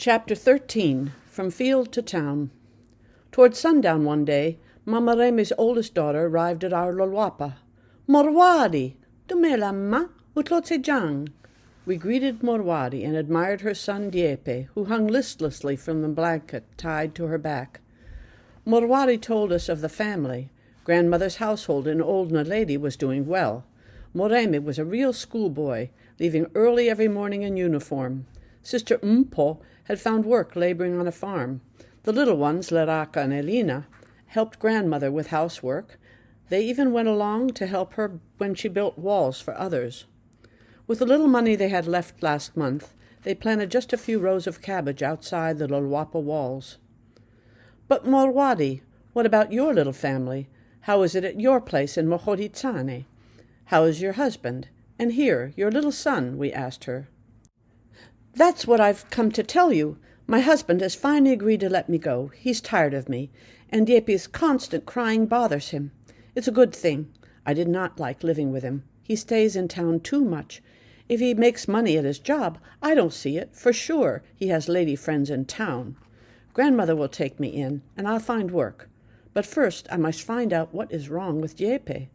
Chapter 13. From Field to Town. Toward sundown one day, Mama Remi's oldest daughter arrived at our lolwapa. Morwadi! Dumelamma utlotse-jang. We greeted Morwadi and admired her son Diepe, who hung listlessly from the blanket tied to her back. Morwadi told us of the family. Grandmother's household in Old Naledi was doing well. Moremi was a real schoolboy, leaving early every morning in uniform. Sister Mpo had found work laboring on a farm. The little ones, Leraka and Elina, helped grandmother with housework. They even went along to help her when she built walls for others. With the little money they had left last month, they planted just a few rows of cabbage outside the Lolwapa walls. But Morwadi, what about your little family? How is it at your place in Mokete? How is your husband? And here, your little son, we asked her. That's what I've come to tell you. My husband has finally agreed to let me go. He's tired of me, and Diepe's constant crying bothers him. It's a good thing. I did not like living with him. He stays in town too much. If he makes money at his job, I don't see it. For sure, he has lady friends in town. Grandmother will take me in, and I'll find work. But first I must find out what is wrong with Diepe.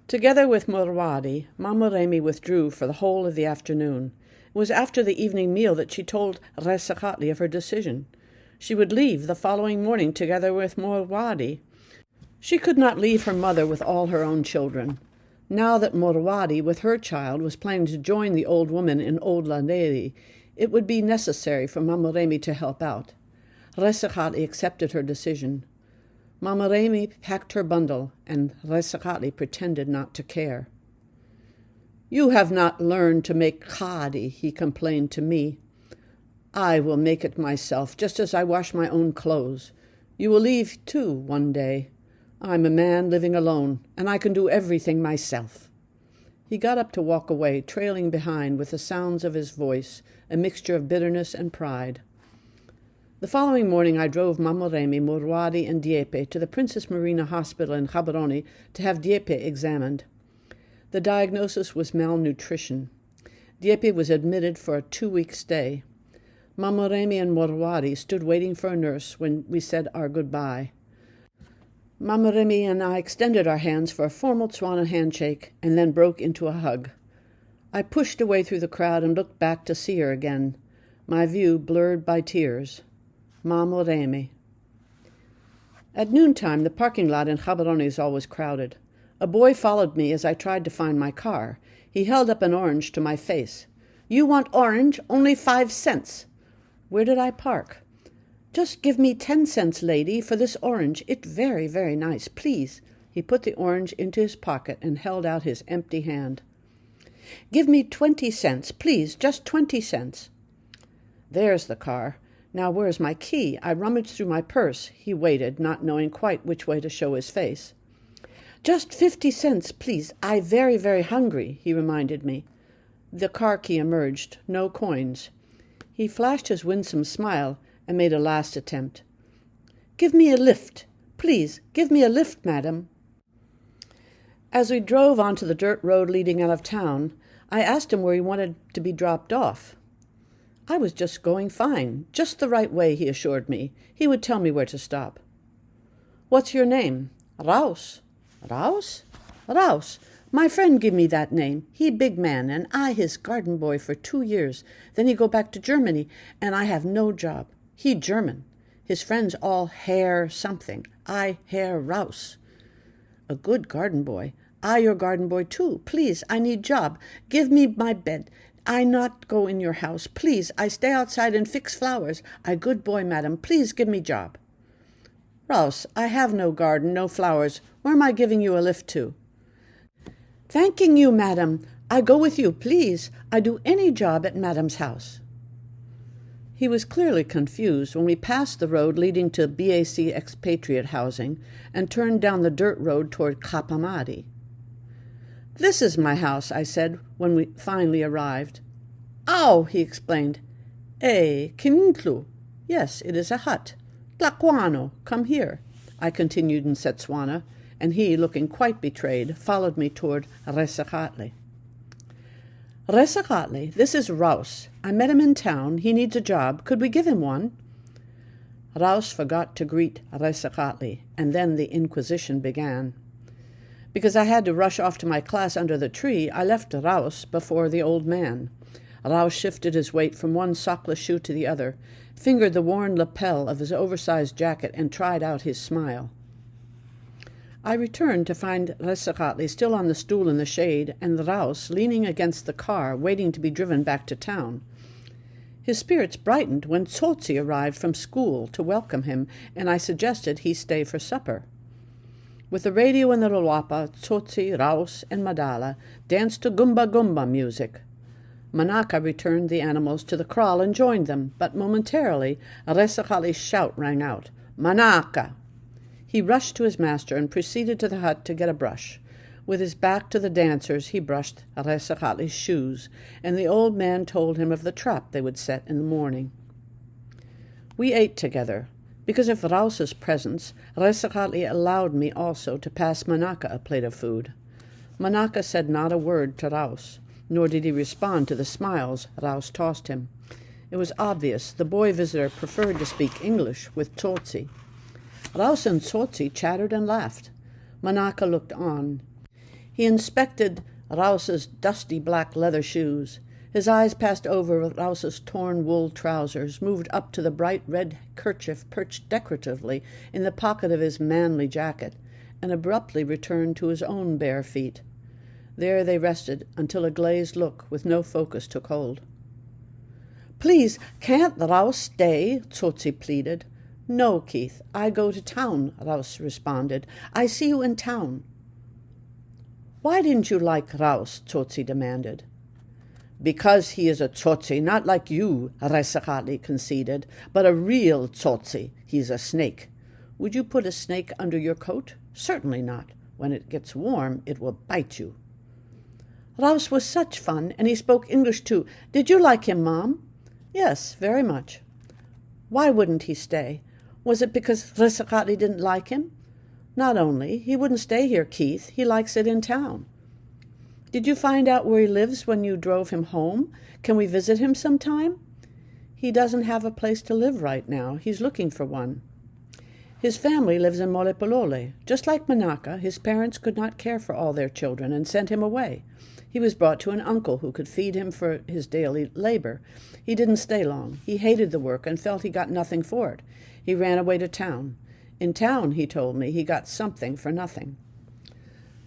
Together with Morwadi, Mama Remi withdrew for the whole of the afternoon. It was after the evening meal that she told Resakatli of her decision. She would leave the following morning together with Morwadi. She could not leave her mother with all her own children. Now that Morwadi, with her child, was planning to join the old woman in Old Naledi, it would be necessary for Mama Remi to help out. Resakatli accepted her decision. Mama Remi packed her bundle, and Resakatli pretended not to care. "You have not learned to make khadi," he complained to me. "I will make it myself, just as I wash my own clothes. You will leave, too, one day. I'm a man living alone, and I can do everything myself." He got up to walk away, trailing behind with the sounds of his voice, a mixture of bitterness and pride. The following morning I drove Mama Remi, Morwadi, and Diepe to the Princess Marina Hospital in Gaborone to have Diepe examined. The diagnosis was malnutrition. Diepe was admitted for a 2-week stay. Mama Remi and Morwadi stood waiting for a nurse when we said our goodbye. Mama Remi and I extended our hands for a formal Tswana handshake and then broke into a hug. I pushed away through the crowd and looked back to see her again, my view blurred by tears. Mama Remi. At noontime, the parking lot in Gaborone is always crowded. A boy followed me as I tried to find my car. He held up an orange to my face. "You want orange? Only 5 cents. Where did I park? "Just give me 10 cents, lady, for this orange. It very, very nice, please." He put the orange into his pocket and held out his empty hand. "Give me 20 cents, please, just 20 cents. There's the car. Now where's my key? I rummaged through my purse. He waited, not knowing quite which way to show his face. "Just 50 cents, please. I very, very hungry," he reminded me. The car key emerged. No coins. He flashed his winsome smile and made a last attempt. "Give me a lift. Please, give me a lift, madam." As we drove onto the dirt road leading out of town, I asked him where he wanted to be dropped off. I was just going fine, just the right way, he assured me. He would tell me where to stop. "What's your name?" "Raus." "Raus?" "Raus. My friend give me that name. He big man, and I his garden boy for 2 years. Then he go back to Germany, and I have no job. He German. His friends all Herr something. I Herr Raus." "A good garden boy. I your garden boy too. Please, I need job. Give me my bed. I not go in your house. Please, I stay outside and fix flowers. I good boy, madam. Please give me job." "Raus, I have no garden, no flowers. Where am I giving you a lift to?" "Thanking you, madam. I go with you, please. I do any job at madam's house." He was clearly confused when we passed the road leading to BAC expatriate housing and turned down the dirt road toward Kapamadi. "This is my house," I said when we finally arrived. "Oh," he explained. Kinintlu. Yes, it is a hut. Tlakwano, come here," I continued in Setswana, and he, looking quite betrayed, followed me toward Resakatli. Resakatli, this is Raus. I met him in town. He needs a job. Could we give him one? Raus forgot to greet Resakatli, and then the inquisition began. Because I had to rush off to my class under the tree, I left Raus before the old man. Raus shifted his weight from one sockless shoe to the other, fingered the worn lapel of his oversized jacket, and tried out his smile. I returned to find Resakatli still on the stool in the shade, and Raus leaning against the car, waiting to be driven back to town. His spirits brightened when Tsotsi arrived from school to welcome him, and I suggested he stay for supper. With the radio in the Luluapa, Tsotsi, Raus, and Madala danced to Gumba Gumba music. Manaka returned the animals to the kraal and joined them, but momentarily Resakatli's shout rang out, "Manaka!" He rushed to his master and proceeded to the hut to get a brush. With his back to the dancers, he brushed Resakatli's shoes, and the old man told him of the trap they would set in the morning. We ate together. Because of Raus's presence, Resakatli allowed me also to pass Manaka a plate of food. Manaka said not a word to Raus, nor did he respond to the smiles Raus tossed him. It was obvious the boy visitor preferred to speak English with Tsotsi. Raus and Tsotsi chattered and laughed. Manaka looked on. He inspected Raus's dusty black leather shoes. His eyes passed over Raus's torn wool trousers, moved up to the bright red kerchief perched decoratively in the pocket of his manly jacket, and abruptly returned to his own bare feet. There they rested until a glazed look with no focus took hold. "Please, can't Raus stay?" Tsotsi pleaded. "No, Keith, I go to town," Raus responded. "I see you in town." "Why didn't you like Raus?" Tsotsi demanded. "Because he is a Tsotsi, not like you," Resakatli conceded, "but a real Tsotsi. He's a snake. Would you put a snake under your coat? Certainly not. When it gets warm, it will bite you." "Raus was such fun, and he spoke English too. Did you like him, Mom?" "Yes, very much." "Why wouldn't he stay? Was it because Resakatli didn't like him?" "Not only. He wouldn't stay here, Keith. He likes it in town." "Did you find out where he lives when you drove him home? Can we visit him sometime?" "He doesn't have a place to live right now. He's looking for one." "His family lives in Molepolole. Just like Manaka, his parents could not care for all their children and sent him away. He was brought to an uncle who could feed him for his daily labor. He didn't stay long. He hated the work and felt he got nothing for it. He ran away to town. In town, he told me, he got something for nothing.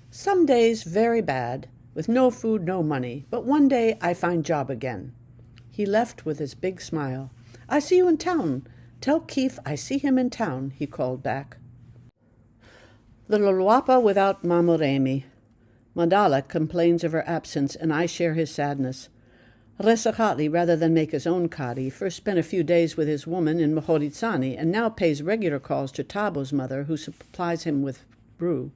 Some days very bad, with no food, no money, but one day I find job again." He left with his big smile. "I see you in town. Tell Keith I see him in town," he called back. The Luluapa without Mamoremi. Madala complains of her absence, and I share his sadness. Resakatli, rather than make his own kari, first spent a few days with his woman in Mahoritsani, and now pays regular calls to Tabo's mother, who supplies him with brew.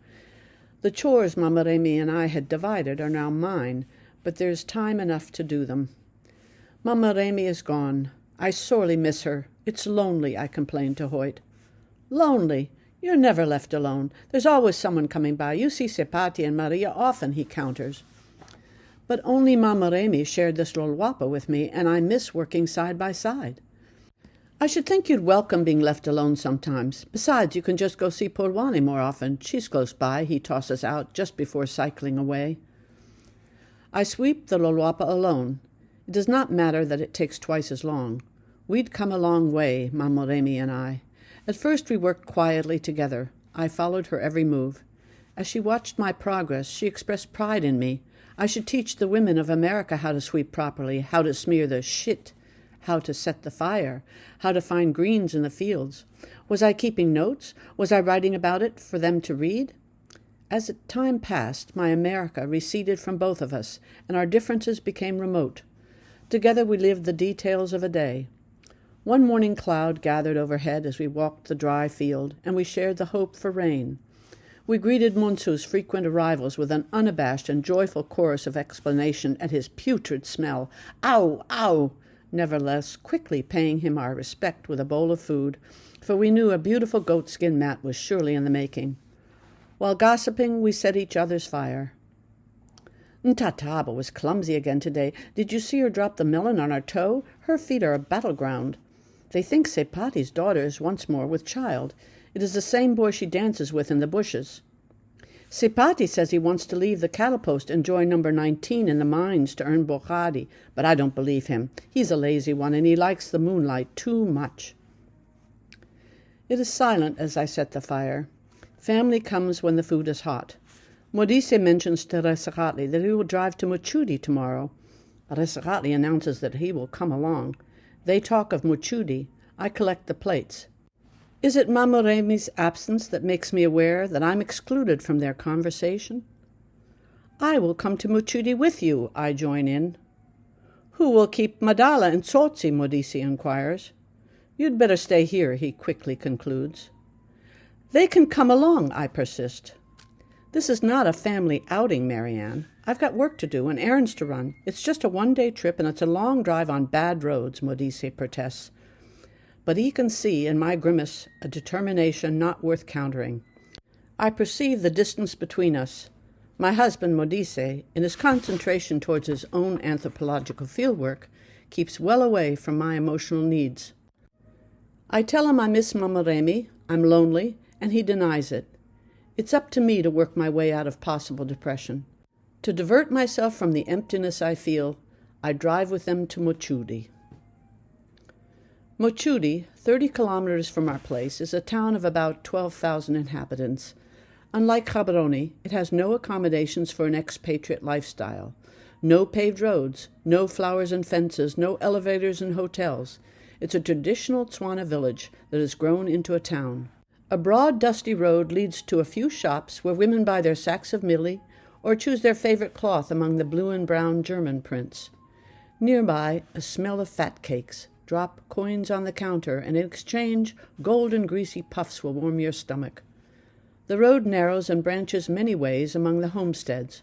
The chores Mamoremi and I had divided are now mine, but there's time enough to do them. Mamoremi is gone. I sorely miss her. It's lonely, I complained to Hoyt. "Lonely? You're never left alone. There's always someone coming by. You see Sepati and Maria often," he counters. "But only Mamoremi shared this Luluapa with me, and I miss working side by side." "I should think you'd welcome being left alone sometimes. Besides, you can just go see Purwani more often. She's close by," he tosses out just before cycling away. I sweep the Luluapa alone. It does not matter that it takes twice as long. We'd come a long way, Mamoremi and I. At first we worked quietly together. I followed her every move. As she watched my progress, she expressed pride in me. I should teach the women of America how to sweep properly, how to smear the shit, how to set the fire, how to find greens in the fields. Was I keeping notes? Was I writing about it for them to read? As time passed, my America receded from both of us, and our differences became remote. Together we lived the details of a day. One morning cloud gathered overhead as we walked the dry field, and we shared the hope for rain. We greeted Munsu's frequent arrivals with an unabashed and joyful chorus of explanation at his putrid smell. "Ow! Ow!" Nevertheless, quickly paying him our respect with a bowl of food, for we knew a beautiful goatskin mat was surely in the making. While gossiping, we set each other's fire. Ntataba was clumsy again today. Did you see her drop the melon on her toe? Her feet are a battleground. They think Sepati's daughter is once more with child. It is the same boy she dances with in the bushes. Sepati says he wants to leave the cattle post and join number 19 in the mines to earn bokhadi, but I don't believe him. He's a lazy one, and he likes the moonlight too much. It is silent as I set the fire. Family comes when the food is hot. Modise mentions to Resakatli that he will drive to Mokete tomorrow. Resakatli announces that he will come along. They talk of Mokete. I collect the plates. Is it Mamoremi's absence that makes me aware that I'm excluded from their conversation? I will come to Mokete with you, I join in. Who will keep Madala and Tsotsi, Modise inquires. You'd better stay here, he quickly concludes. They can come along, I persist. This is not a family outing, Marianne. I've got work to do and errands to run. It's just a one-day trip, and it's a long drive on bad roads, Modise protests. But he can see in my grimace a determination not worth countering. I perceive the distance between us. My husband, Modise, in his concentration towards his own anthropological fieldwork, keeps well away from my emotional needs. I tell him I miss Mamoremi, I'm lonely, and he denies it. It's up to me to work my way out of possible depression. To divert myself from the emptiness I feel, I drive with them to Mokete. Mokete, 30 kilometers from our place, is a town of about 12,000 inhabitants. Unlike Gaborone, it has no accommodations for an expatriate lifestyle. No paved roads, no flowers and fences, no elevators and hotels. It's a traditional Tswana village that has grown into a town. A broad, dusty road leads to a few shops where women buy their sacks of milli or choose their favorite cloth among the blue and brown German prints. Nearby, a smell of fat cakes. Drop coins on the counter, and in exchange, gold and greasy puffs will warm your stomach. The road narrows and branches many ways among the homesteads.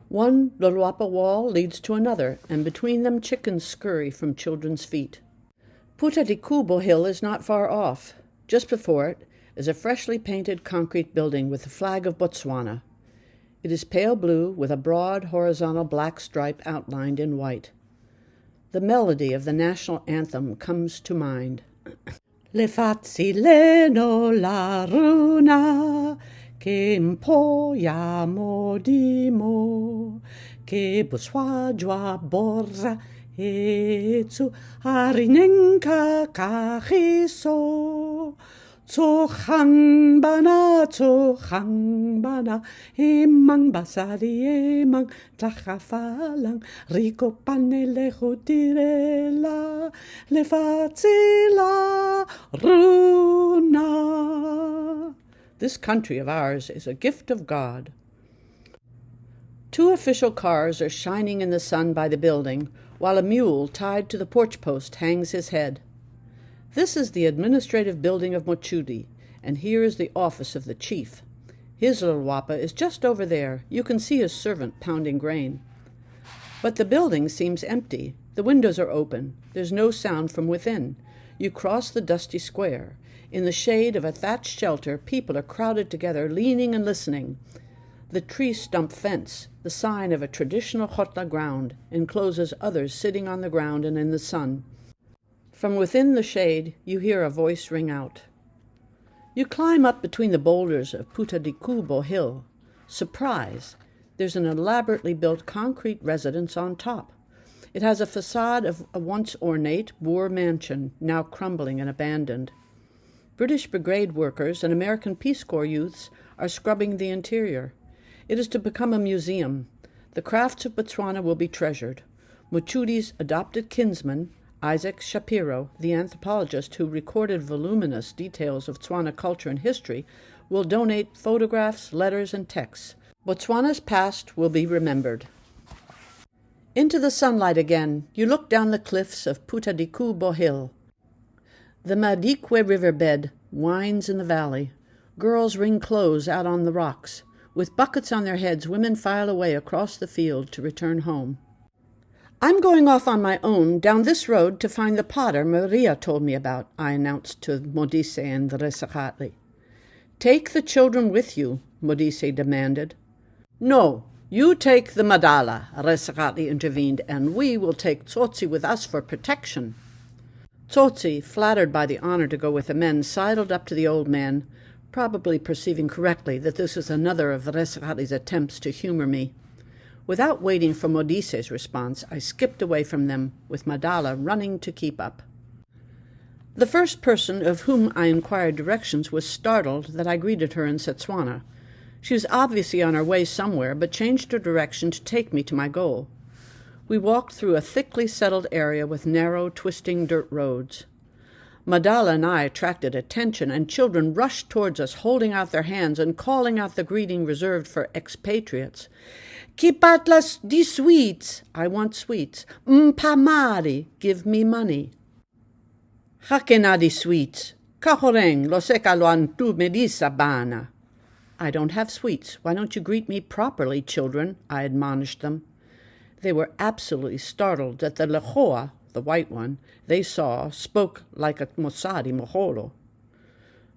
One Loluapa wall leads to another, and between them chickens scurry from children's feet. Puta di Kubo Hill is not far off. Just before it is a freshly painted concrete building with the flag of Botswana. It is pale blue with a broad horizontal black stripe outlined in white. The melody of the national anthem comes to mind. Le fazzileno la runa, che mpoiamo dimo, che buswajwa borza etsu harinenka kahiso. Tsohangbana, emang basari, emang tlachafalang, rico panele jutirela, le facila runa. This country of ours is a gift of God. 2 official cars are shining in the sun by the building, while a mule tied to the porch post hangs his head. This is the administrative building of Mokete, and here is the office of the chief. His Loluapa is just over there. You can see his servant pounding grain. But the building seems empty. The windows are open. There's no sound from within. You cross the dusty square. In the shade of a thatched shelter, people are crowded together, leaning and listening. The tree stump fence, the sign of a traditional Khotla ground, encloses others sitting on the ground and in the sun. From within the shade, you hear a voice ring out. You climb up between the boulders of Puta di Kubo Hill. Surprise! There's an elaborately built concrete residence on top. It has a facade of a once ornate Boer mansion, now crumbling and abandoned. British brigade workers and American Peace Corps youths are scrubbing the interior. It is to become a museum. The crafts of Botswana will be treasured. Mokete's adopted kinsman, Isaac Shapiro, the anthropologist who recorded voluminous details of Tswana culture and history, will donate photographs, letters, and texts. Botswana's past will be remembered. Into the sunlight again, you look down the cliffs of Puta di Kubo Hill. The Madikwe riverbed winds in the valley. Girls wring clothes out on the rocks. With buckets on their heads, women file away across the field to return home. I'm going off on my own down this road to find the potter Maria told me about, I announced to Modise and Resakatli. Take the children with you, Modise demanded. No, You take the Madala, Resarati intervened, and we will take Tsotsi with us for protection. Tsotsi, flattered by the honor to go with the men, sidled up to the old man, probably perceiving correctly that this was another of Resarati's attempts to humor me. Without waiting for Modice's response, I skipped away from them, with Madala running to keep up. The first person of whom I inquired directions was startled that I greeted her in Setswana. She was obviously on her way somewhere, but changed her direction to take me to my goal. We walked through a thickly settled area with narrow, twisting dirt roads. Madala and I attracted attention, and children rushed towards us, holding out their hands and calling out the greeting reserved for expatriates. Kipatlas di sweets, I want sweets. Mpamari, give me money. Hakena di sweets, kahoreng lo sekaloan tu medisa bana. I don't have sweets. Why don't you greet me properly, children? I admonished them. They were absolutely startled that the Lehoa, the white one, they saw, spoke like a Mosadi Moholo.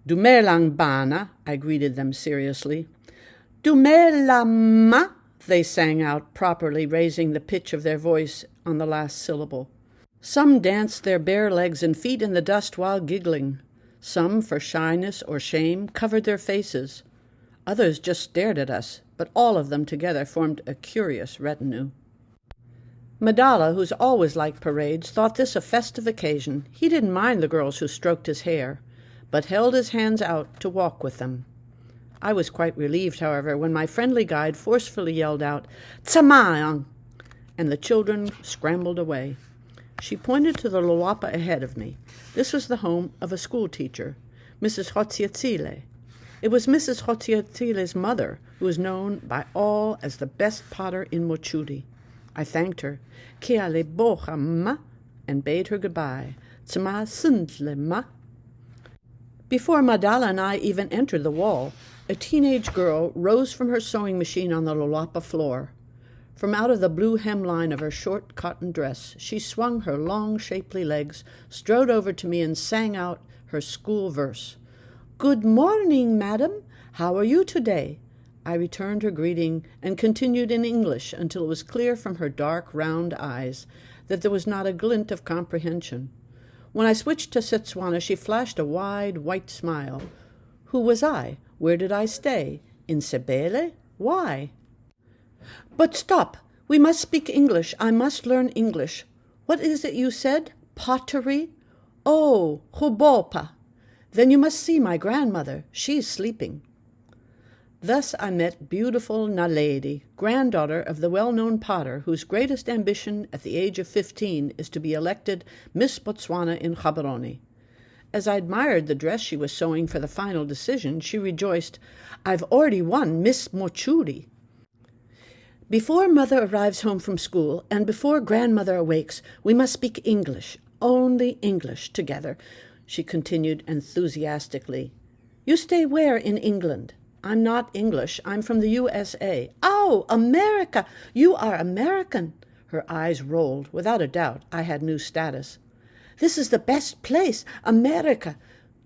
Dumelang bana, I greeted them seriously. Dumelama, they sang out properly, raising the pitch of their voice on the last syllable. Some danced their bare legs and feet in the dust while giggling. Some, for shyness or shame, covered their faces. Others just stared at us, but all of them together formed a curious retinue. Madala, who's always liked parades, thought this a festive occasion. He didn't mind the girls who stroked his hair, but held his hands out to walk with them. I was quite relieved, however, when my friendly guide forcefully yelled out, "Tsamayang!" and the children scrambled away. She pointed to the Luapa ahead of me. This was the home of a school teacher, Mrs. Hotziatsile. It was Mrs. Hotziatsile's mother, who was known by all as the best potter in Mochudi. I thanked her, "Kia le boha ma," and bade her goodbye. "Tsama suntle ma." Before Madala and I even entered the wall, a teenage girl rose from her sewing machine on the Luapa floor. From out of the blue hemline of her short cotton dress, she swung her long, shapely legs, strode over to me, and sang out her school verse. "Good morning, madam. How are you today?" I returned her greeting and continued in English until it was clear from her dark, round eyes that there was not a glint of comprehension. When I switched to Setswana, she flashed a wide, white smile. Who was I? Where did I stay? In Sebele? Why? "But stop! We must speak English. I must learn English. What is it you said? Pottery? Oh, hubopa. Then you must see my grandmother. She's sleeping." Thus I met beautiful Naledi, granddaughter of the well-known potter whose greatest ambition at the age of 15 is to be elected Miss Botswana in Gaborone. As I admired the dress she was sewing for the final decision, she rejoiced, "I've already won Miss Mochudi." "Before Mother arrives home from school, and before Grandmother awakes, we must speak English, only English, together," she continued enthusiastically. "You stay where in England?" "I'm not English. I'm from the USA." "Oh, America! You are American." Her eyes rolled. Without a doubt, I had new status. "This is the best place, America.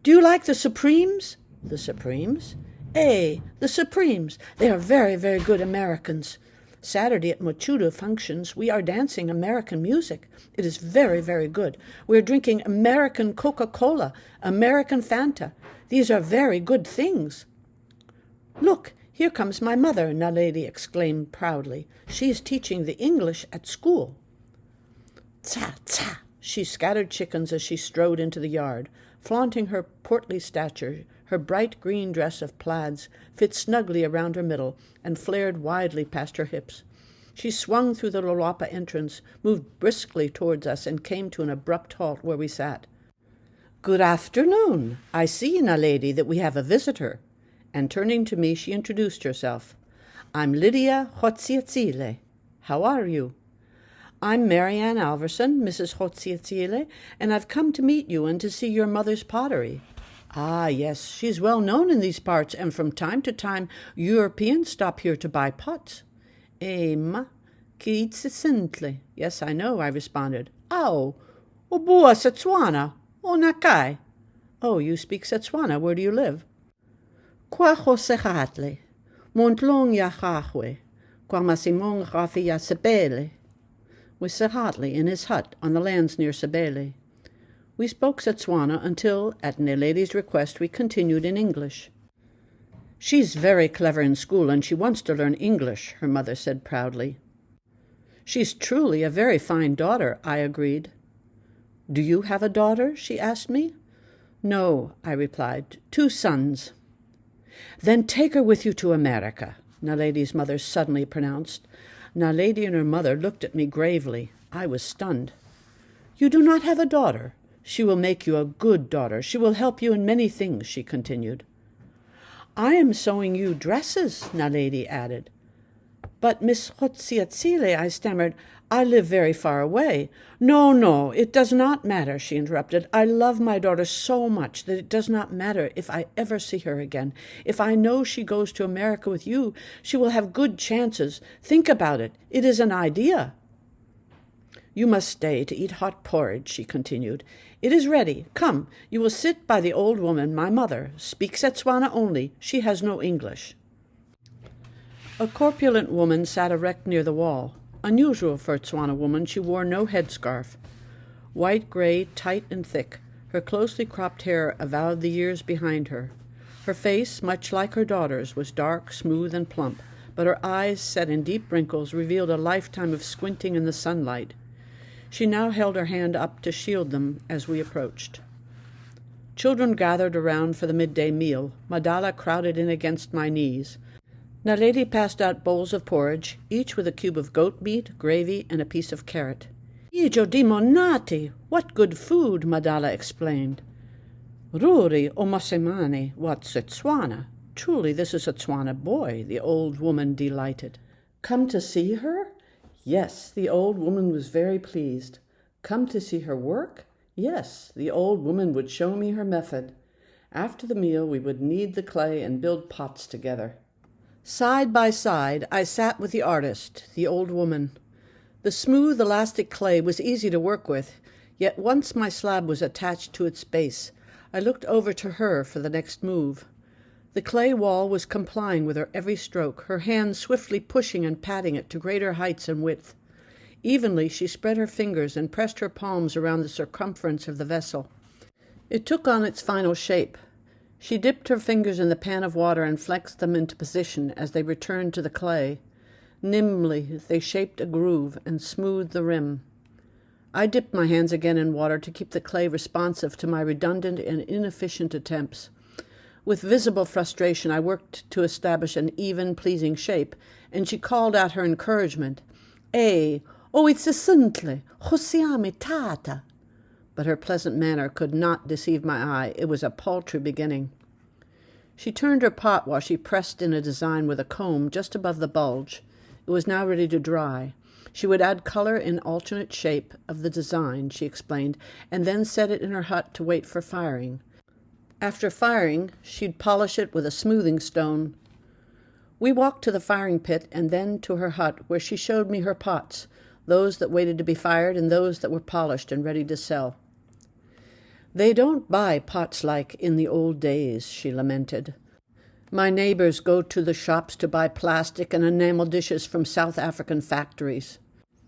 Do you like the Supremes?" "The Supremes?" "Eh, the Supremes. They are very, very good Americans. Saturday at Mochuda functions, we are dancing American music. It is very, very good. We are drinking American Coca-Cola, American Fanta. These are very good things." "Look, here comes my mother," Naledi exclaimed proudly. "She is teaching the English at school." "Tsa, tsa!" She scattered chickens as she strode into the yard, flaunting her portly stature. Her bright green dress of plaids fit snugly around her middle and flared widely past her hips. She swung through the Luapa entrance, moved briskly towards us, and came to an abrupt halt where we sat. "Good afternoon. I see, Naledi, that we have a visitor." And turning to me, she introduced herself. "I'm Lydia Hotziatsile. How are you?" "I'm Marianne Alverson, Mrs. Hotziatsile, and I've come to meet you and to see your mother's pottery." "Ah, yes, she's well known in these parts, and from time to time Europeans stop here to buy pots." "Ma, kiitsesintle." "Yes, I know," I responded. "Au, obua Setswana, o nakai." "Oh, you speak Setswana. Where do you live?" "Kwa hosehatle, montlong yahahwe, Quamasimong Rafia Sebele, with Sir Hartley in his hut on the lands near Sebele. We spoke Setswana until, at Neledy's request, we continued in English. "She's very clever in school, and she wants to learn English," her mother said proudly. "She's truly a very fine daughter," I agreed. "Do you have a daughter?" she asked me. "No," I replied, "2 sons." "Then take her with you to America," Naledy's mother suddenly pronounced. Naledi and her mother looked at me gravely. I was stunned. "You do not have a daughter? She will make you a good daughter. She will help you in many things," she continued. "I am sewing you dresses," Naledi added. "But Miss Hotsiatsile," I stammered, "I live very far away." No, it does not matter," she interrupted. "I love my daughter so much that it does not matter if I ever see her again. If I know she goes to America with you, she will have good chances. Think about it. It is an idea." "You must stay to eat hot porridge," she continued. "It is ready. Come, you will sit by the old woman, my mother. Speak Setswana only. She has no English." A corpulent woman sat erect near the wall. Unusual for a Tswana woman, she wore no headscarf. White-gray, tight and thick, her closely cropped hair avowed the years behind her. Her face, much like her daughter's, was dark, smooth, and plump, but her eyes, set in deep wrinkles, revealed a lifetime of squinting in the sunlight. She now held her hand up to shield them as we approached. Children gathered around for the midday meal. Madala crowded in against my knees. Naledi passed out bowls of porridge, each with a cube of goat meat, gravy, and a piece of carrot. "Ijo di monati! What good food!" Madala explained. "Ruri omosemane, what's Setswana? Truly this is a Tswana boy," the old woman delighted. "Come to see her?" Yes, the old woman was very pleased. Come to see her work? Yes, the old woman would show me her method. After the meal we would knead the clay and build pots together. Side by side, I sat with the artist, the old woman. The smooth, elastic clay was easy to work with, yet once my slab was attached to its base, I looked over to her for the next move. The clay wall was complying with her every stroke, her hands swiftly pushing and patting it to greater heights and width. Evenly she spread her fingers and pressed her palms around the circumference of the vessel. It took on its final shape. She dipped her fingers in the pan of water and flexed them into position as they returned to the clay. Nimbly they shaped a groove and smoothed the rim. I dipped my hands again in water to keep the clay responsive to my redundant and inefficient attempts. With visible frustration I worked to establish an even, pleasing shape, and she called out her encouragement. It's a simple, hosiame tata." But her pleasant manner could not deceive my eye. It was a paltry beginning. She turned her pot while she pressed in a design with a comb just above the bulge. It was now ready to dry. She would add color in alternate shape of the design, she explained, and then set it in her hut to wait for firing. After firing, she'd polish it with a smoothing stone. We walked to the firing pit and then to her hut, where she showed me her pots, those that waited to be fired and those that were polished and ready to sell. "They don't buy pots like in the old days," she lamented. "My neighbors go to the shops to buy plastic and enamel dishes from South African factories.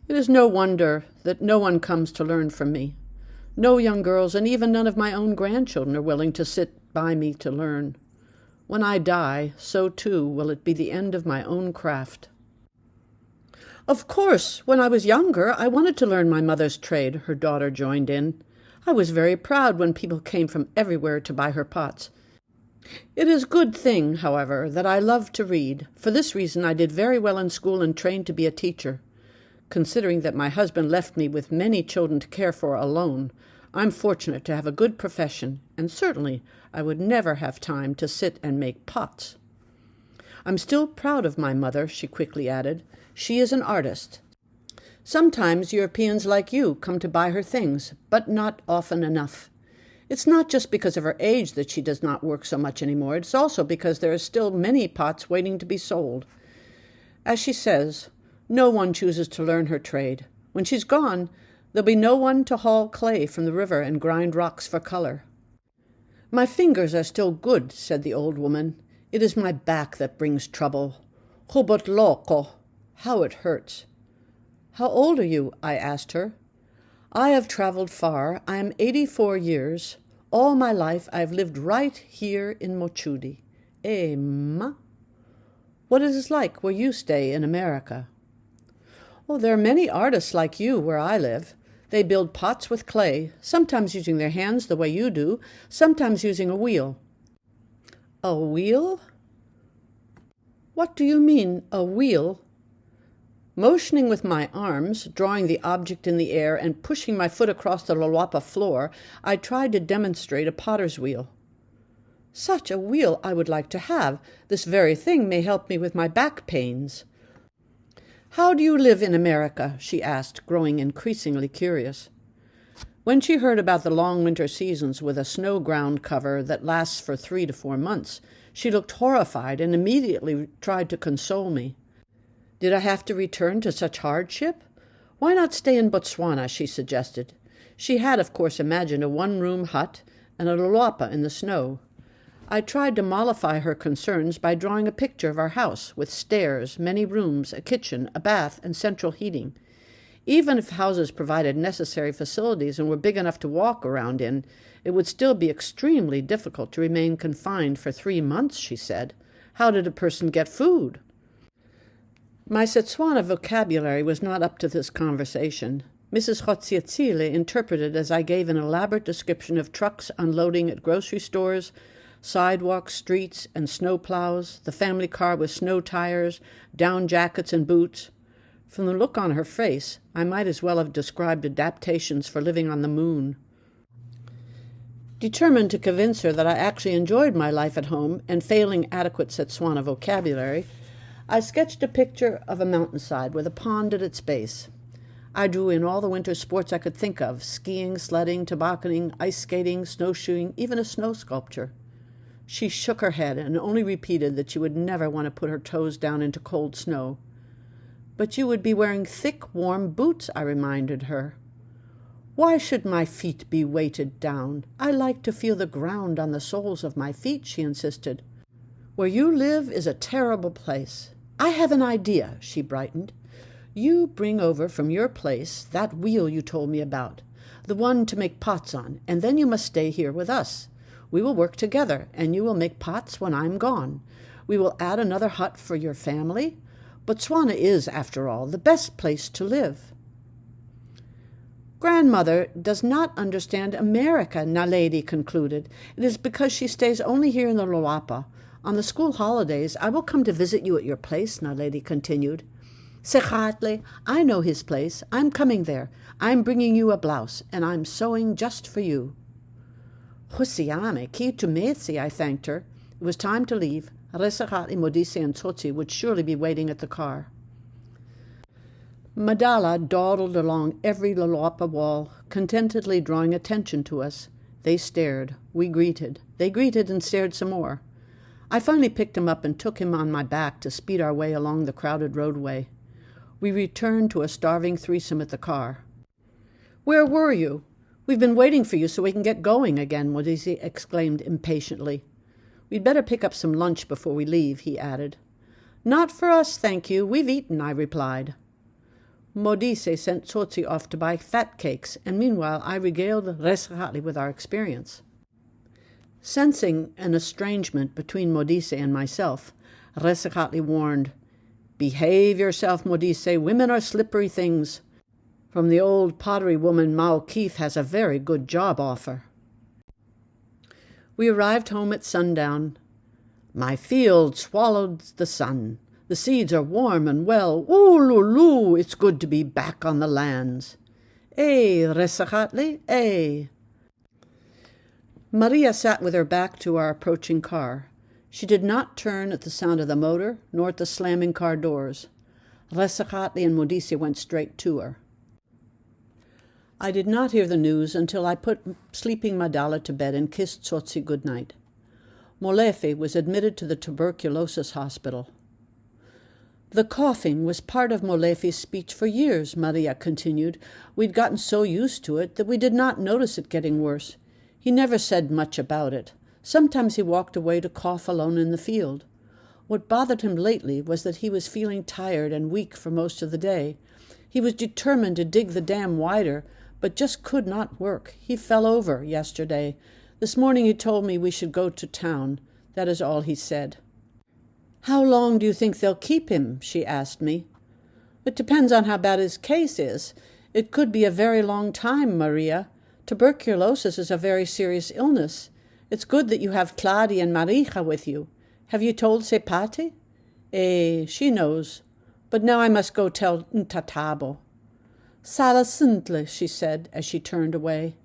It is no wonder that no one comes to learn from me. No young girls and even none of my own grandchildren are willing to sit by me to learn. When I die, so too will it be the end of my own craft." "Of course, when I was younger, I wanted to learn my mother's trade," her daughter joined in. "I was very proud when people came from everywhere to buy her pots. It is a good thing, however, that I love to read. For this reason I did very well in school and trained to be a teacher. Considering that my husband left me with many children to care for alone, I'm fortunate to have a good profession, and certainly I would never have time to sit and make pots. I'm still proud of my mother," she quickly added. "She is an artist. Sometimes Europeans like you come to buy her things, but not often enough. It's not just because of her age that she does not work so much anymore. It's also because there are still many pots waiting to be sold. As she says, no one chooses to learn her trade. When she's gone, there'll be no one to haul clay from the river and grind rocks for color." "My fingers are still good," said the old woman. "It is my back that brings trouble. Hubot loco." How it hurts. How old are you? I asked her. I have traveled far. I am 84 years. All my life I have lived right here in Mokete. Ma? What is it like where you stay in America? Oh, there are many artists like you where I live. They build pots with clay, sometimes using their hands the way you do, sometimes using a wheel. A wheel? What do you mean, a wheel? Motioning with my arms, drawing the object in the air, and pushing my foot across the Luluapa floor, I tried to demonstrate a potter's wheel. Such a wheel I would like to have. This very thing may help me with my back pains. How do you live in America? She asked, growing increasingly curious. When she heard about the long winter seasons with a snow ground cover that lasts for 3 to 4 months, she looked horrified and immediately tried to console me. Did I have to return to such hardship? Why not stay in Botswana, she suggested. She had, of course, imagined a one-room hut and a luluapa in the snow. I tried to mollify her concerns by drawing a picture of our house, with stairs, many rooms, a kitchen, a bath, and central heating. Even if houses provided necessary facilities and were big enough to walk around in, it would still be extremely difficult to remain confined for 3 months, she said. How did a person get food? My Setswana vocabulary was not up to this conversation. Mrs. Hotziatsile interpreted as I gave an elaborate description of trucks unloading at grocery stores, sidewalks, streets, and snow plows, the family car with snow tires, down jackets and boots. From the look on her face, I might as well have described adaptations for living on the moon. Determined to convince her that I actually enjoyed my life at home and failing adequate Setswana vocabulary, I sketched a picture of a mountainside with a pond at its base. I drew in all the winter sports I could think of, skiing, sledding, tobogganing, ice skating, snowshoeing, even a snow sculpture. She shook her head and only repeated that she would never want to put her toes down into cold snow. But you would be wearing thick, warm boots, I reminded her. Why should my feet be weighted down? I like to feel the ground on the soles of my feet, she insisted. Where you live is a terrible place. I have an idea, she brightened. You bring over from your place that wheel you told me about, the one to make pots on, and then you must stay here with us. We will work together, and you will make pots when I'm gone. We will add another hut for your family. Botswana is, after all, the best place to live. Grandmother does not understand America, Naledi concluded. It is because she stays only here in the Luluapa. On the school holidays, I will come to visit you at your place, Naledi continued. Sekhatle, I know his place. I'm coming there. I'm bringing you a blouse, and I'm sewing just for you. Husiame, ki tumesi, I thanked her. It was time to leave. Resakhatli, Modise, and Tsotsi would surely be waiting at the car. Madala dawdled along every Luluapa wall, contentedly drawing attention to us. They stared. We greeted. They greeted and stared some more. I finally picked him up and took him on my back to speed our way along the crowded roadway. We returned to a starving threesome at the car. Where were you? We've been waiting for you so we can get going again, Modise exclaimed impatiently. We'd better pick up some lunch before we leave, he added. Not for us, thank you. We've eaten, I replied. Modise sent Tsotsi off to buy fat cakes, and meanwhile I regaled Resakhatli with our experience. Sensing an estrangement between Modise and myself, Resakhatli warned, Behave yourself, Modise. Women are slippery things. From the old pottery woman, Mao Keith has a very good job offer. We arrived home at sundown. My field swallowed the sun. The seeds are warm and well. Ooh, lulu, it's good to be back on the lands. Resakhatli, Maria sat with her back to our approaching car. She did not turn at the sound of the motor, nor at the slamming car doors. Resakhatli and Modise went straight to her. I did not hear the news until I put sleeping Madala to bed and kissed Tsotsi good night. Molefe was admitted to the tuberculosis hospital. The coughing was part of Molefe's speech for years, Maria continued. We'd gotten so used to it that we did not notice it getting worse. He never said much about it. Sometimes he walked away to cough alone in the field. What bothered him lately was that he was feeling tired and weak for most of the day. He was determined to dig the dam wider, but just could not work. He fell over yesterday. This morning he told me we should go to town. That is all he said. "How long do you think they'll keep him?" she asked me. "It depends on how bad his case is. It could be a very long time, Maria. Tuberculosis is a very serious illness. It's good that you have Claudia and Marija with you. Have you told Sepate?" She knows. But now I must go tell Ntatabo." "Sala simple," she said as she turned away.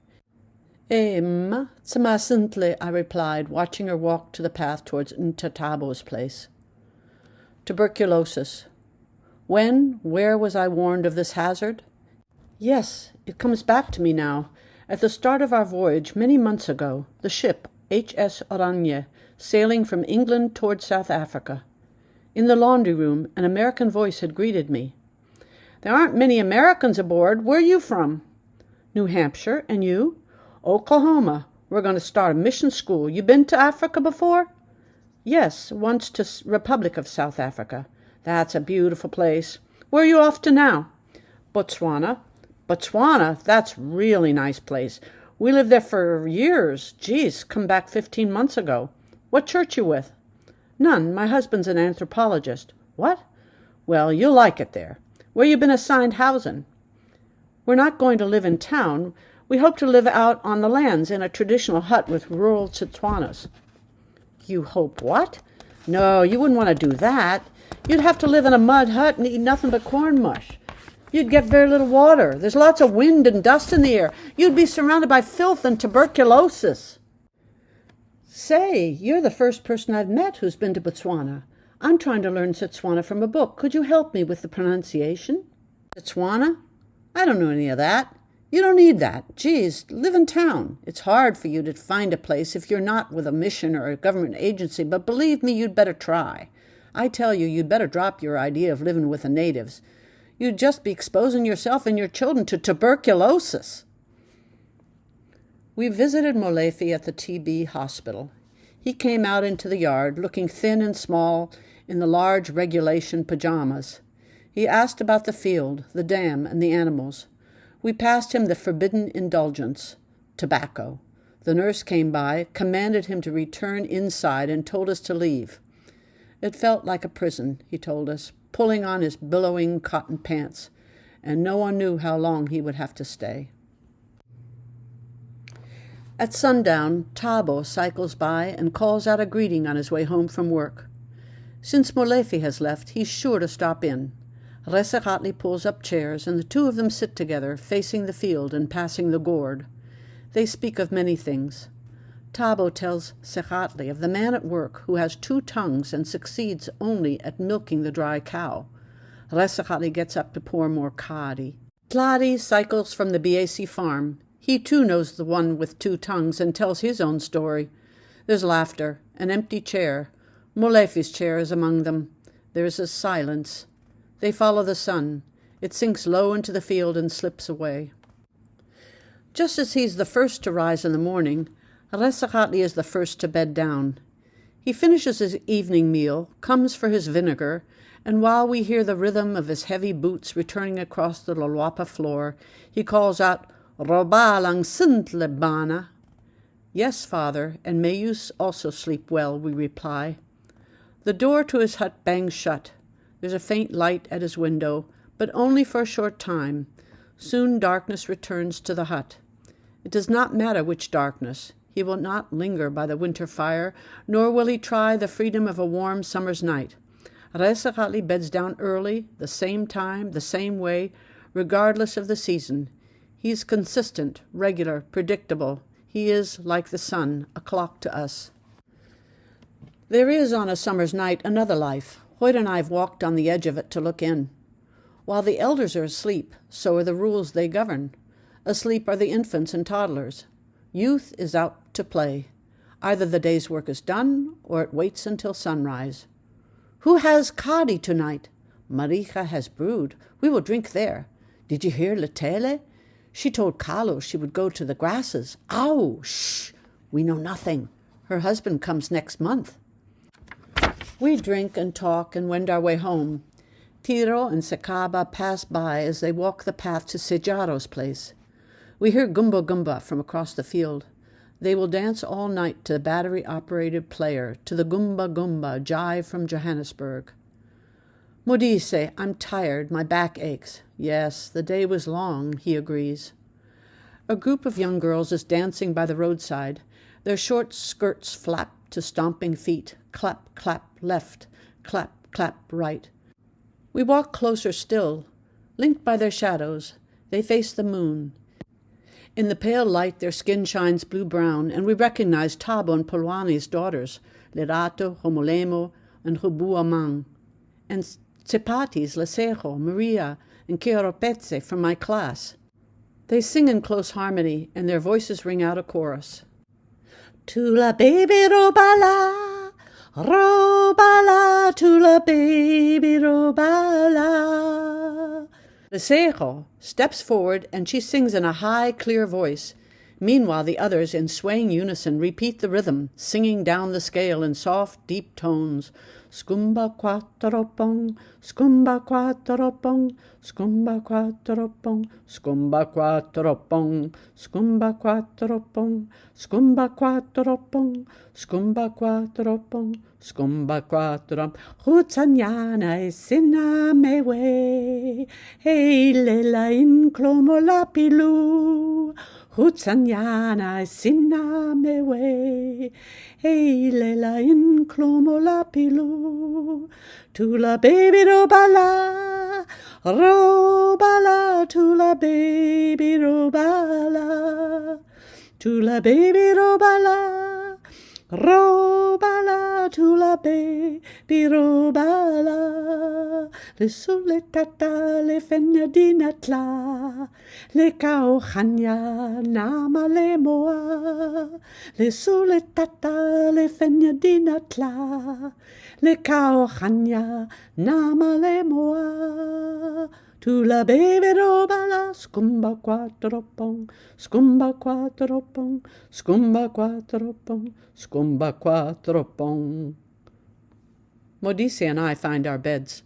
Ma, tsama simple," I replied, watching her walk to the path towards Ntatabo's place. Tuberculosis. When, where was I warned of this hazard? Yes, it comes back to me now. At the start of our voyage, many months ago, the ship H.S. Oranje, sailing from England toward South Africa. In the laundry room, an American voice had greeted me. "There aren't many Americans aboard. Where are you from?" "New Hampshire. And you?" "Oklahoma. We're going to start a mission school. You been to Africa before?" "Yes, once to Republic of South Africa." "That's a beautiful place. Where are you off to now?" "Botswana." "Botswana? That's really nice place. We lived there for years. Geez, come back 15 months ago. What church you with?" "None. My husband's an anthropologist." "What?" "Well, you'll like it there. Where you been assigned housing?" "We're not going to live in town. We hope to live out on the lands in a traditional hut with rural Tsetswanas." "You hope what?" "No, you wouldn't want to do that. You'd have to live in a mud hut and eat nothing but corn mush. You'd get very little water. There's lots of wind and dust in the air. You'd be surrounded by filth and tuberculosis." "Say, you're the first person I've met who's been to Botswana. I'm trying to learn Setswana from a book. Could you help me with the pronunciation?" "Setswana? I don't know any of that. You don't need that. Geez, live in town. It's hard for you to find a place if you're not with a mission or a government agency, but believe me, you'd better try. I tell you, you'd better drop your idea of living with the natives. You'd just be exposing yourself and your children to tuberculosis." We visited Molefe at the TB hospital. He came out into the yard, looking thin and small in the large regulation pajamas. He asked about the field, the dam, and the animals. We passed him the forbidden indulgence, tobacco. The nurse came by, commanded him to return inside, and told us to leave. It felt like a prison, he told us, pulling on his billowing cotton pants, and no one knew how long he would have to stay. At sundown, Tabo cycles by and calls out a greeting on his way home from work. Since Molefe has left, he's sure to stop in. Resekatli pulls up chairs, and the two of them sit together, facing the field and passing the gourd. They speak of many things. Tabo tells Sekatli of the man at work who has 2 tongues and succeeds only at milking the dry cow. Resekatli gets up to pour more kari. Tladi cycles from the BAC farm. He too knows the one with 2 tongues and tells his own story. There's laughter, an empty chair. Molefe's chair is among them. There is a silence. They follow the sun. It sinks low into the field and slips away. Just as he's the first to rise in the morning, Resekatli is the first to bed down. He finishes his evening meal, comes for his vinegar, and while we hear the rhythm of his heavy boots returning across the Lolwapa floor, he calls out, "Robalang sintle bana." "Yes, father, and may you also sleep well," we reply. The door to his hut bangs shut. There's a faint light at his window, but only for a short time. Soon darkness returns to the hut. It does not matter which darkness. He will not linger by the winter fire, nor will he try the freedom of a warm summer's night. Resekatli beds down early, the same time, the same way, regardless of the season. He is consistent, regular, predictable. He is, like the sun, a clock to us. There is, on a summer's night, another life. Hoyt and I have walked on the edge of it to look in. While the elders are asleep, so are the rules they govern. Asleep are the infants and toddlers. Youth is out to play. Either the day's work is done, or it waits until sunrise. "Who has kadi tonight?" "Marija has brewed. We will drink there." "Did you hear Letele? She told Carlos she would go to the grasses." "Ow! Shh! We know nothing. Her husband comes next month." We drink and talk and wend our way home. Tiro and Sakaba pass by as they walk the path to Sejaro's place. We hear Gumba Gumba from across the field. They will dance all night to the battery-operated player, to the Gumba Gumba jive from Johannesburg. Modise, I'm tired, my back aches. Yes, the day was long, he agrees. A group of young girls is dancing by the roadside. Their short skirts flap to stomping feet. Clap, clap, left. Clap, clap, right. We walk closer still. Linked by their shadows, they face the moon. In the pale light, their skin shines blue-brown, and we recognize Thabo and Polwani's daughters, Lerato, Homolemo, and Hubuamang, and Tsepati's Lesejo, Maria, and Keoropetse from my class. They sing in close harmony, and their voices ring out a chorus. Tula baby robala, robala, tula baby robala. Lesejo steps forward, and she sings in a high, clear voice. Meanwhile, the others, in swaying unison, repeat the rhythm, singing down the scale in soft, deep tones. Scumba quattropong, scumba quattropong, scumba quattropong, scumba quattropong, scumba quattropong, scumba quattropong, scumba quattropong, scumba quattropong. Hutsanyana e sinamewe, hey lela in clomolapilu. Hutsanyana e sinamewe, hey lela in clomolapilu. Tula baby robala, robala, tula baby robala, tula baby robala, robala, tula baby robala. Le sole tata le fenadina tla, le cao chanya nama le moa. Le sole tata le fenadina tla, le cao chanya nama le moa. Tula baby robala, scumba quattropong, scumba quattropong, scumba quattropong, scumba quattropong. Modise and I find our beds.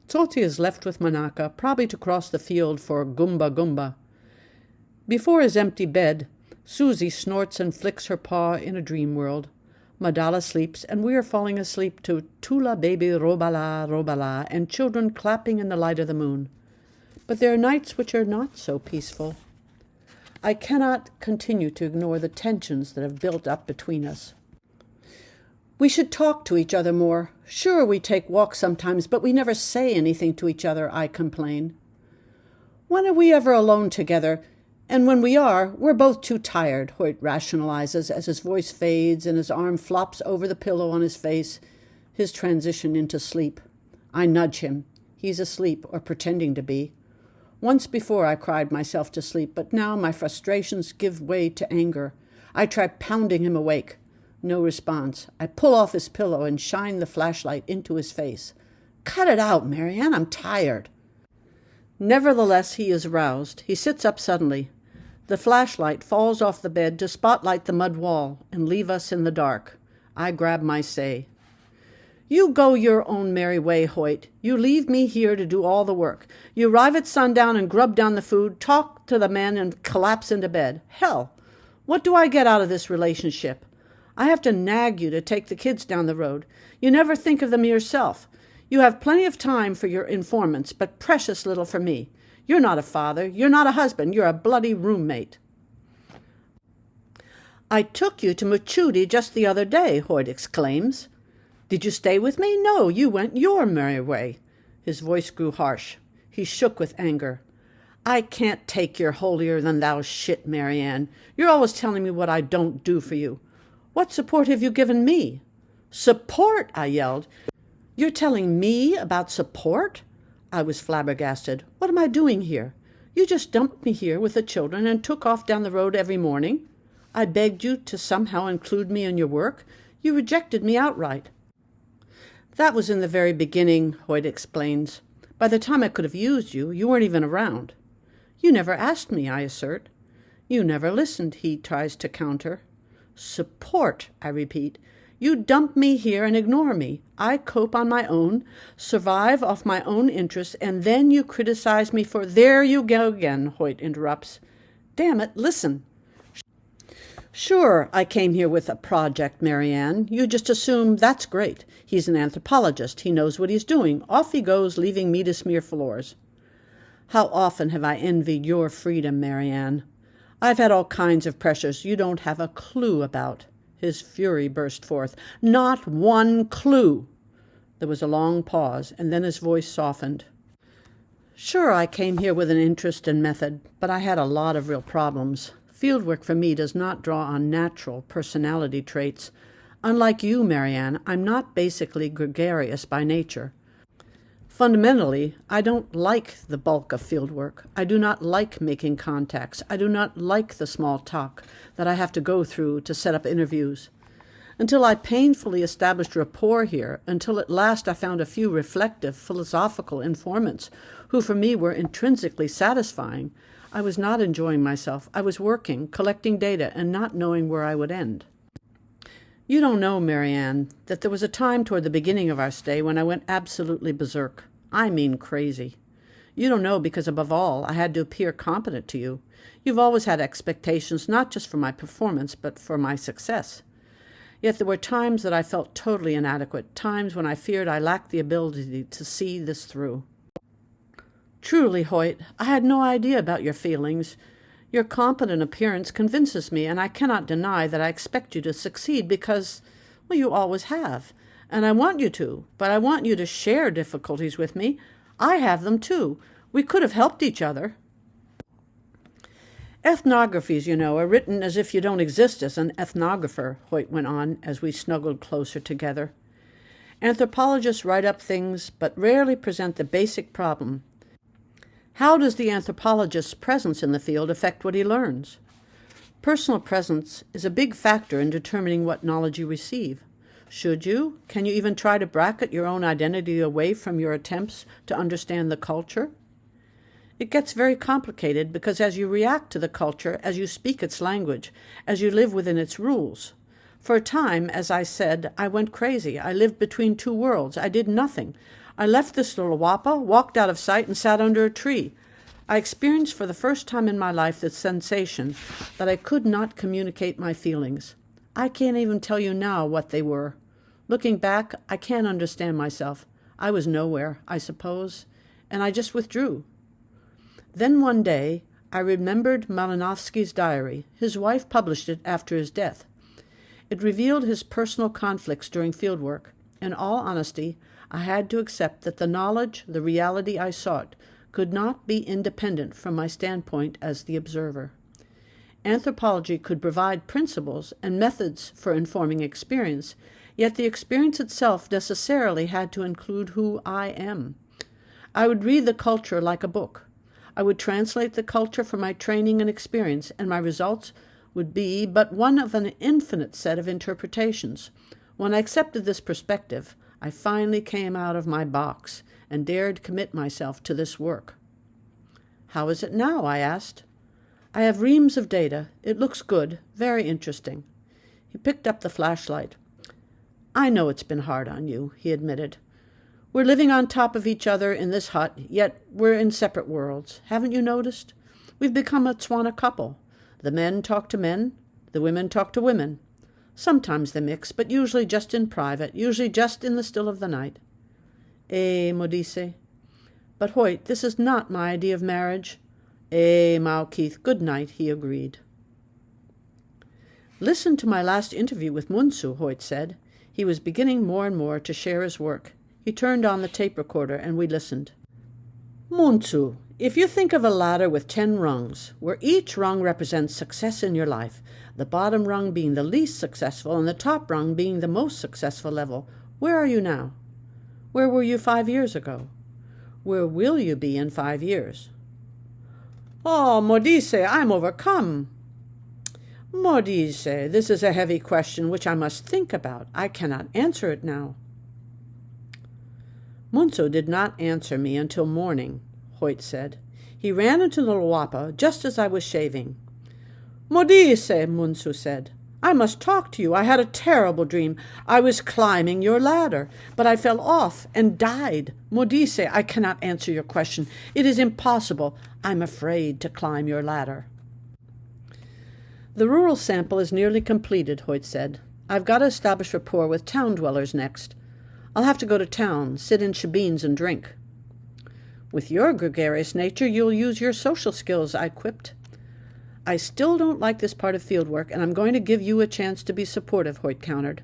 Tsotsi is left with Manaka, probably to cross the field for Gumba Gumba. Before his empty bed, Susie snorts and flicks her paw in a dream world. Madala sleeps, and we are falling asleep to Tula baby robala, robala, and children clapping in the light of the moon. But there are nights which are not so peaceful. I cannot continue to ignore the tensions that have built up between us. We should talk to each other more. Sure, we take walks sometimes, but we never say anything to each other, I complain. When are we ever alone together? And when we are, we're both too tired, Hoyt rationalizes as his voice fades and his arm flops over the pillow on his face, his transition into sleep. I nudge him. He's asleep, or pretending to be. Once before I cried myself to sleep, but now my frustrations give way to anger. I try pounding him awake. No response. I pull off his pillow and shine the flashlight into his face. Cut it out, Marianne, I'm tired. Nevertheless, he is roused. He sits up suddenly. The flashlight falls off the bed to spotlight the mud wall and leave us in the dark. I grab my say. You go your own merry way, Hoyt. You leave me here to do all the work. You arrive at sundown and grub down the food, talk to the men, and collapse into bed. Hell, what do I get out of this relationship? I have to nag you to take the kids down the road. You never think of them yourself. You have plenty of time for your informants, but precious little for me. You're not a father. You're not a husband. You're a bloody roommate. I took you to Mokete just the other day, Hoyt exclaims. Did you stay with me? No, you went your merry way. His voice grew harsh. He shook with anger. I can't take your holier-than-thou shit, Marianne. You're always telling me what I don't do for you. What support have you given me? Support, I yelled. You're telling me about support? I was flabbergasted. What am I doing here? You just dumped me here with the children and took off down the road every morning. I begged you to somehow include me in your work. You rejected me outright. That was in the very beginning, Hoyt explains. By the time I could have used you, you weren't even around. You never asked me, I assert. You never listened, he tries to counter. Support, I repeat. You dump me here and ignore me. I cope on my own, survive off my own interests, and then you criticize me for— There you go again, Hoyt interrupts. Damn it, listen. Sure, I came here with a project, Marianne. You just assume that's great. He's an anthropologist. He knows what he's doing. Off he goes, leaving me to smear floors. How often have I envied your freedom, Marianne? I've had all kinds of pressures you don't have a clue about. His fury burst forth. Not one clue. There was a long pause, and then his voice softened. Sure, I came here with an interest in method, but I had a lot of real problems. Fieldwork for me does not draw on natural personality traits. Unlike you, Marianne, I'm not basically gregarious by nature. Fundamentally, I don't like the bulk of fieldwork. I do not like making contacts. I do not like the small talk that I have to go through to set up interviews. Until I painfully established rapport here, until at last I found a few reflective, philosophical informants who for me were intrinsically satisfying, I was not enjoying myself. I was working, collecting data, and not knowing where I would end. You don't know, Marianne, that there was a time toward the beginning of our stay when I went absolutely berserk. I mean crazy. You don't know because, above all, I had to appear competent to you. You've always had expectations not just for my performance, but for my success. Yet there were times that I felt totally inadequate, times when I feared I lacked the ability to see this through. Truly, Hoyt, I had no idea about your feelings. Your competent appearance convinces me, and I cannot deny that I expect you to succeed because, well, you always have. And I want you to, but I want you to share difficulties with me. I have them too. We could have helped each other. Ethnographies, you know, are written as if you don't exist as an ethnographer, Hoyt went on as we snuggled closer together. Anthropologists write up things, but rarely present the basic problem. How does the anthropologist's presence in the field affect what he learns? Personal presence is a big factor in determining what knowledge you receive. Should you? Can you even try to bracket your own identity away from your attempts to understand the culture? It gets very complicated because as you react to the culture, as you speak its language, as you live within its rules. For a time, as I said, I went crazy. I lived between two worlds. I did nothing. I left this little wappa, walked out of sight, and sat under a tree. I experienced for the first time in my life the sensation that I could not communicate my feelings. I can't even tell you now what they were. Looking back, I can't understand myself. I was nowhere, I suppose, and I just withdrew. Then one day, I remembered Malinowski's diary. His wife published it after his death. It revealed his personal conflicts during fieldwork. In all honesty, I had to accept that the knowledge, the reality I sought, could not be independent from my standpoint as the observer. Anthropology could provide principles and methods for informing experience, yet the experience itself necessarily had to include who I am. I would read the culture like a book. I would translate the culture from my training and experience, and my results would be but one of an infinite set of interpretations. When I accepted this perspective, I finally came out of my box and dared commit myself to this work. How is it now? I asked. I have reams of data. It looks good, very interesting. He picked up the flashlight. I know it's been hard on you, he admitted. We're living on top of each other in this hut, yet we're in separate worlds. Haven't you noticed? We've become a Tswana couple. The men talk to men, the women talk to women. Sometimes they mix, but usually just in private, usually just in the still of the night. Modise. But Hoyt, this is not my idea of marriage. Keith, good night, he agreed. Listen to my last interview with Munsu, Hoyt said. He was beginning more and more to share his work. He turned on the tape recorder, and we listened. Munsu, if you think of a ladder with 10 rungs, where each rung represents success in your life, the bottom rung being the least successful and the top rung being the most successful level, where are you now? Where were you 5 years ago? Where will you be in 5 years? Oh, Modise, I'm overcome. Modise, this is a heavy question which I must think about. I cannot answer it now. Munso did not answer me until morning, Hoyt said. He ran into the Luapa just as I was shaving. Modise, Munso said, I must talk to you. I had a terrible dream. I was climbing your ladder, but I fell off and died. Mokete, I cannot answer your question. It is impossible. I'm afraid to climb your ladder." "The rural sample is nearly completed," Hoyt said. "I've got to establish rapport with town dwellers next. I'll have to go to town, sit in shebeens and drink." "With your gregarious nature, you'll use your social skills," I quipped. "I still don't like this part of fieldwork, and I'm going to give you a chance to be supportive," Hoyt countered.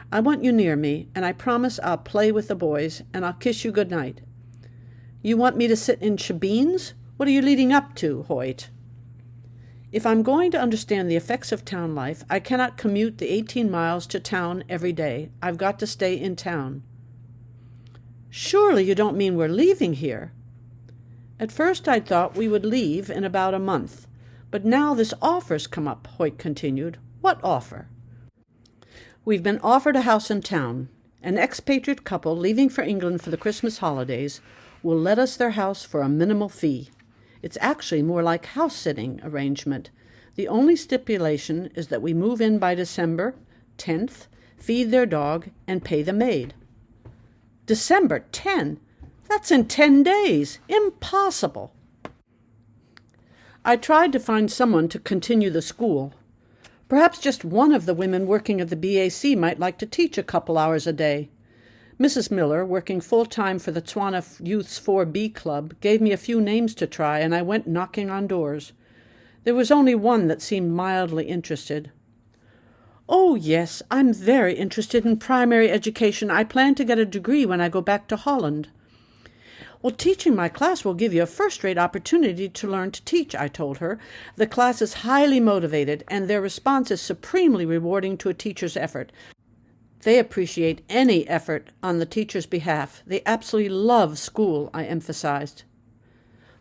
"I want you near me, and I promise I'll play with the boys, and I'll kiss you good night." "You want me to sit in shebeens? What are you leading up to, Hoyt?" "If I'm going to understand the effects of town life, I cannot commute the 18 miles to town every day. I've got to stay in town." "Surely you don't mean we're leaving here?" "At first I thought we would leave in about a month. But now this offer's come up," Hoyt continued. "What offer?" "We've been offered a house in town. An expatriate couple leaving for England for the Christmas holidays will let us their house for a minimal fee. It's actually more like house-sitting arrangement. The only stipulation is that we move in by December 10th, feed their dog, and pay the maid." "December 10? That's in 10 days. Impossible." I tried to find someone to continue the school. Perhaps just one of the women working at the BAC might like to teach a couple hours a day. Mrs. Miller, working full-time for the Tswana Youth's 4B Club, gave me a few names to try, and I went knocking on doors. There was only one that seemed mildly interested. "Oh, yes, I'm very interested in primary education. I plan to get a degree when I go back to Holland." "Well, teaching my class will give you a first-rate opportunity to learn to teach," I told her. "The class is highly motivated, and their response is supremely rewarding to a teacher's effort. They appreciate any effort on the teacher's behalf. They absolutely love school," I emphasized.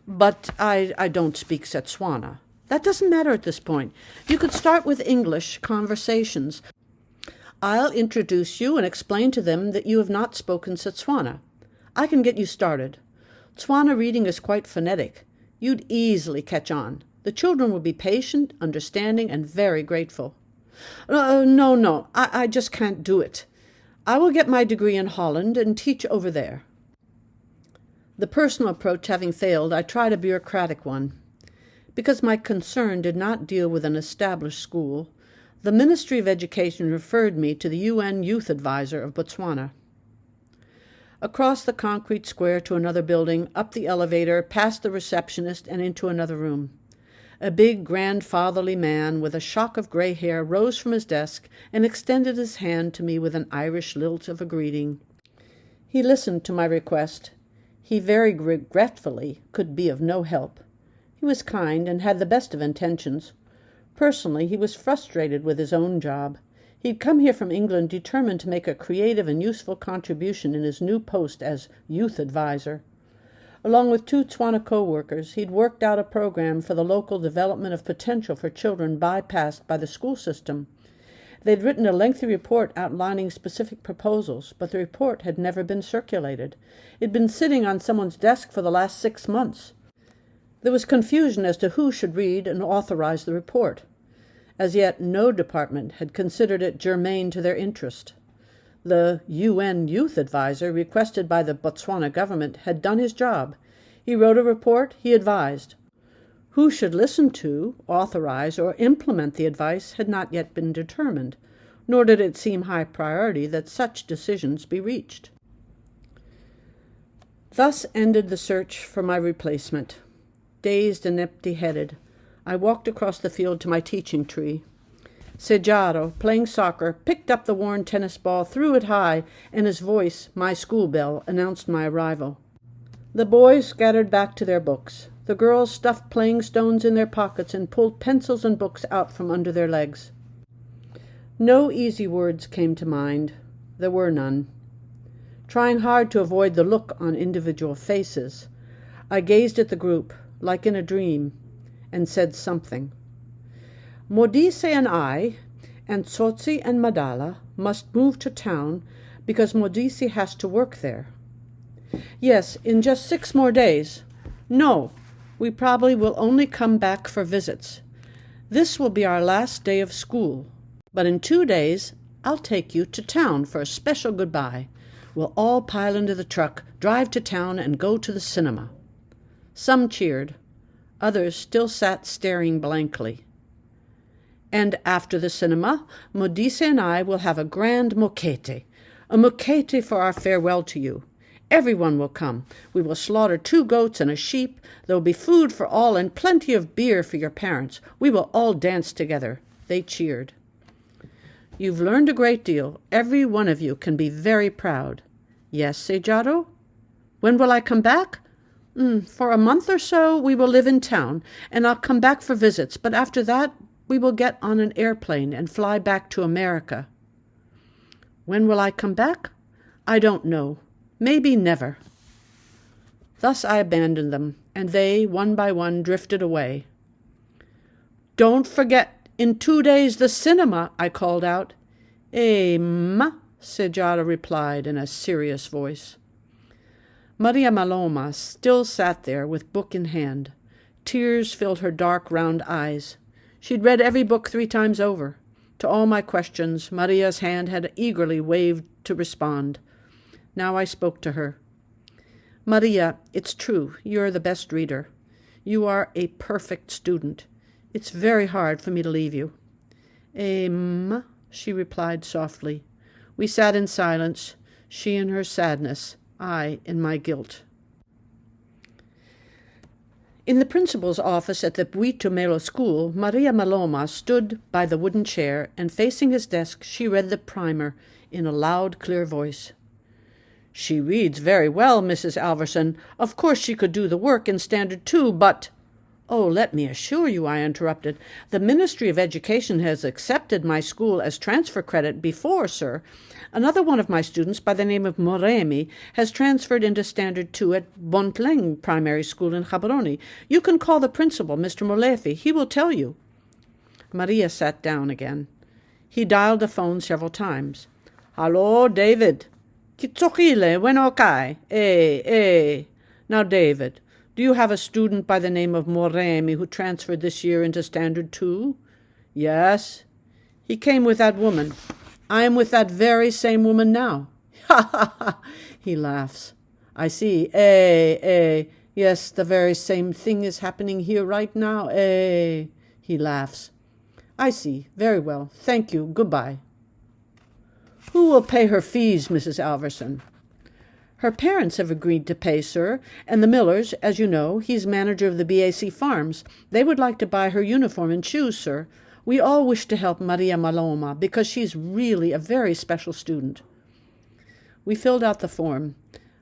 "But I don't speak Setswana." "That doesn't matter at this point. You could start with English conversations. I'll introduce you and explain to them that you have not spoken Setswana. I can get you started. Tswana reading is quite phonetic. You'd easily catch on. The children will be patient, understanding, and very grateful." No, I just can't do it. I will get my degree in Holland and teach over there." The personal approach having failed, I tried a bureaucratic one. Because my concern did not deal with an established school, the Ministry of Education referred me to the UN Youth Advisor of Botswana. Across the concrete square to another building, up the elevator, past the receptionist, and into another room. A big, grandfatherly man with a shock of gray hair rose from his desk and extended his hand to me with an Irish lilt of a greeting. He listened to my request. He very regretfully could be of no help. He was kind and had the best of intentions. Personally, he was frustrated with his own job. He'd come here from England determined to make a creative and useful contribution in his new post as youth advisor. Along with 2 Tswana co-workers, he'd worked out a program for the local development of potential for children bypassed by the school system. They'd written a lengthy report outlining specific proposals, but the report had never been circulated. It'd been sitting on someone's desk for the last 6 months. There was confusion as to who should read and authorize the report. As yet, no department had considered it germane to their interest. The UN Youth Advisor, requested by the Botswana government, had done his job. He wrote a report, he advised. Who should listen to, authorize, or implement the advice had not yet been determined, nor did it seem high priority that such decisions be reached. Thus ended the search for my replacement. Dazed and empty-headed, I walked across the field to my teaching tree. Sejaro, playing soccer, picked up the worn tennis ball, threw it high, and his voice, my school bell, announced my arrival. The boys scattered back to their books. The girls stuffed playing stones in their pockets and pulled pencils and books out from under their legs. No easy words came to mind. There were none. Trying hard to avoid the look on individual faces, I gazed at the group, like in a dream, and said something. Modise and I, and Tsotsi and Madala, must move to town because Modise has to work there. Yes, in just 6 more days. No, we probably will only come back for visits. This will be our last day of school. But in 2 days, I'll take you to town for a special goodbye. We'll all pile into the truck, drive to town, and go to the cinema." Some cheered. Others still sat staring blankly. "And after the cinema, Modise and I will have a grand mokete, a mokete for our farewell to you. Everyone will come. We will slaughter 2 goats and a sheep. There will be food for all and plenty of beer for your parents. We will all dance together." They cheered. "You've learned a great deal. Every one of you can be very proud." "Yes, Sejaro." "When will I come back?" For a month or so we will live in town, and I'll come back for visits, but after that we will get on an airplane and fly back to America." "When will I come back?" "I don't know. Maybe never." Thus I abandoned them, and they, one by one, drifted away. "Don't forget, in 2 days the cinema," I called out. "Ma," Sejara replied in a serious voice. Maria Maloma still sat there with book in hand. Tears filled her dark, round eyes. She'd read every book 3 times over. To all my questions, Maria's hand had eagerly waved to respond. Now I spoke to her. "Maria, it's true, you're the best reader. You are a perfect student. It's very hard for me to leave you." "Ma," she replied softly. We sat in silence, she in her sadness, I in my guilt. In the principal's office at the Buitumelo school, Maria Maloma stood by the wooden chair, and facing his desk she read the primer in a loud, clear voice. "She reads very well, Mrs. Alverson. Of course she could do the work in Standard 2, but—" "Oh, let me assure you," I interrupted, "the Ministry of Education has accepted my school as transfer credit before, sir. Another one of my students, by the name of Moremi, has transferred into Standard 2 at Bontleng Primary School in Gaborone. You can call the principal, Mr. Molefi. He will tell you." Maria sat down again. He dialed the phone several times. "Hallo, David. Kitsochile, wenokai. Now, David, do you have a student by the name of Moremi who transferred this year into Standard 2? "Yes." "He came with that woman. I am with that very same woman now." "Ha, ha, ha." He laughs. "I see. Yes, the very same thing is happening here right now. He laughs. "I see. Very well. Thank you. Goodbye." "Who will pay her fees, Mrs. Alverson?" "Her parents have agreed to pay, sir, and the Millers, as you know, he's manager of the BAC Farms. They would like to buy her uniform and shoes, sir. We all wish to help Maria Maloma because she's really a very special student." We filled out the form.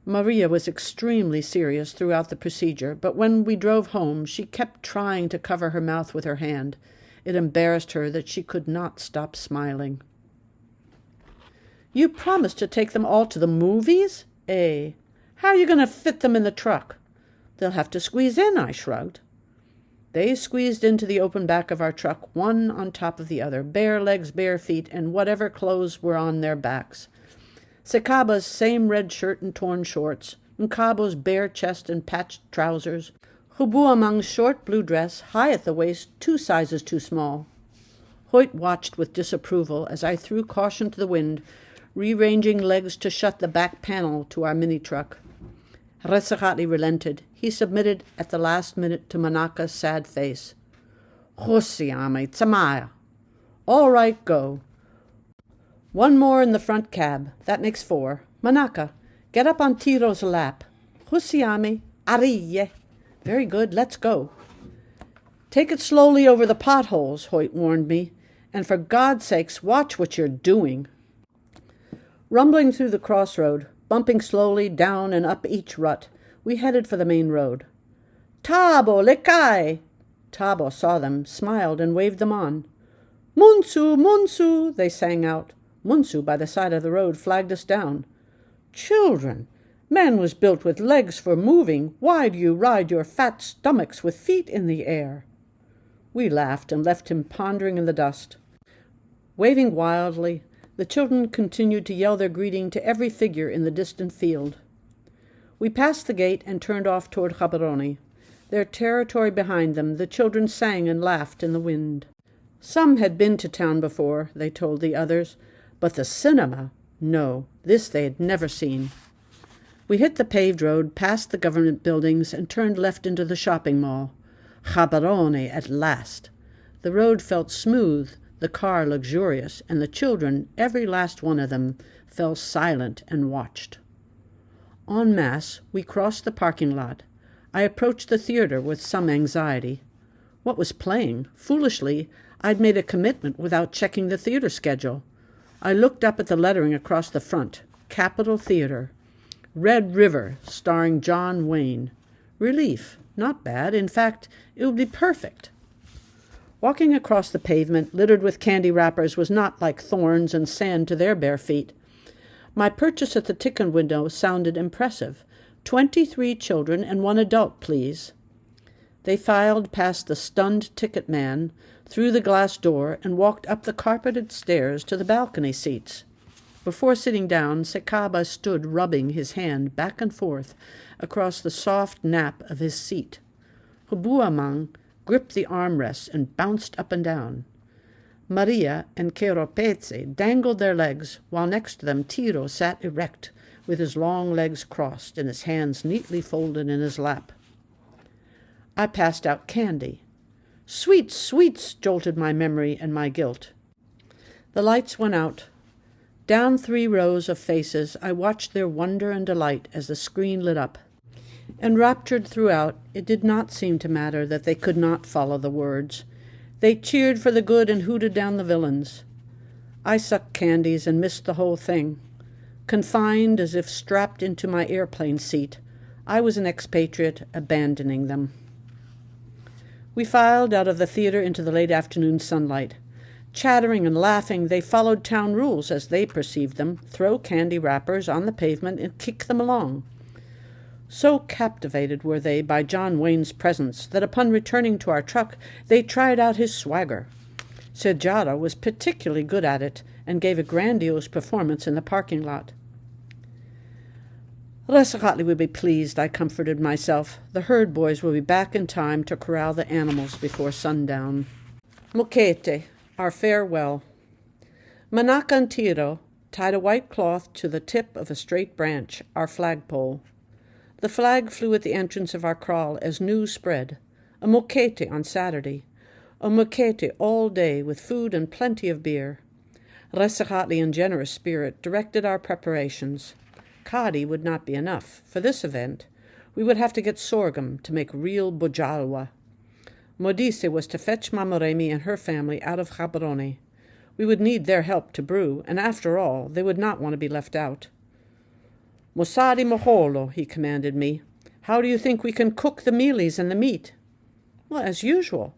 Maria was extremely serious throughout the procedure, but when we drove home, she kept trying to cover her mouth with her hand. It embarrassed her that she could not stop smiling. "You promised to take them all to the movies?" "How are you going to fit them in the truck?" "They'll have to squeeze in," I shrugged. They squeezed into the open back of our truck, one on top of the other, bare legs, bare feet, and whatever clothes were on their backs. Sekaba's same red shirt and torn shorts, Nkabo's bare chest and patched trousers, Hubuamang's short blue dress, high at the waist, 2 sizes too small. Hoyt watched with disapproval as I threw caution to the wind, rearranging legs to shut the back panel to our mini-truck. Resakatli relented. He submitted at the last minute to Manaka's sad face. "Hosiame, Tsamaya." "All right, go." "One more in the front cab. That makes 4. Manaka, get up on Tiro's lap. Hosiame, Ariye." "Very good, let's go." "Take it slowly over the potholes," Hoyt warned me, "and for God's sakes, watch what you're doing." Rumbling through the crossroad, bumping slowly down and up each rut, we headed for the main road. "Tabo, lekai!" Tabo saw them, smiled, and waved them on. "Munsu, Munsu!" they sang out. Munsu, by the side of the road, flagged us down. "Children, man was built with legs for moving. Why do you ride your fat stomachs with feet in the air?" We laughed and left him pondering in the dust. Waving wildly, the children continued to yell their greeting to every figure in the distant field. We passed the gate and turned off toward Gaborone. Their territory behind them, the children sang and laughed in the wind. Some had been to town before, they told the others, but the cinema, no, this they had never seen. We hit the paved road, past the government buildings, and turned left into the shopping mall. Gaborone at last. The road felt smooth, the car luxurious, and the children, every last one of them, fell silent and watched. En masse, we crossed the parking lot. I approached the theater with some anxiety. What was playing? Foolishly, I'd made a commitment without checking the theater schedule. I looked up at the lettering across the front. Capitol Theater. Red River, starring John Wayne. Relief. Not bad. In fact, it would be perfect. Walking across the pavement littered with candy wrappers was not like thorns and sand to their bare feet. My purchase at the ticket window sounded impressive. 23 children and 1 adult, please. They filed past the stunned ticket man, through the glass door, and walked up the carpeted stairs to the balcony seats. Before sitting down, Sekaba stood rubbing his hand back and forth across the soft nap of his seat. Hubuamang gripped the armrests and bounced up and down. Maria and Keropeze dangled their legs, while next to them Tiro sat erect, with his long legs crossed and his hands neatly folded in his lap. I passed out candy. Sweets, sweets, jolted my memory and my guilt. The lights went out. Down 3 rows of faces, I watched their wonder and delight as the screen lit up. Enraptured throughout, it did not seem to matter that they could not follow the words. They cheered for the good and hooted down the villains. I sucked candies and missed the whole thing. Confined as if strapped into my airplane seat, I was an expatriate abandoning them. We filed out of the theater into the late afternoon sunlight. Chattering and laughing, they followed town rules as they perceived them, throw candy wrappers on the pavement and kick them along. So captivated were they by John Wayne's presence that upon returning to our truck, they tried out his swagger. Sejara was particularly good at it and gave a grandiose performance in the parking lot. Resakatli would be pleased, I comforted myself. The herd boys will be back in time to corral the animals before sundown. Mokete, our farewell. Manaka and Tiro tied a white cloth to the tip of a straight branch, our flagpole. The flag flew at the entrance of our kraal as news spread. A mokete on Saturday. A mokete all day with food and plenty of beer. Resakatli, in generous spirit, directed our preparations. Kadi would not be enough. For this event, we would have to get sorghum to make real bojalwa. Modise was to fetch Mamoremi and her family out of Gaborone. We would need their help to brew, and after all, they would not want to be left out. Mosadi Moholo, he commanded me. How do you think we can cook the mealies and the meat? Well, as usual.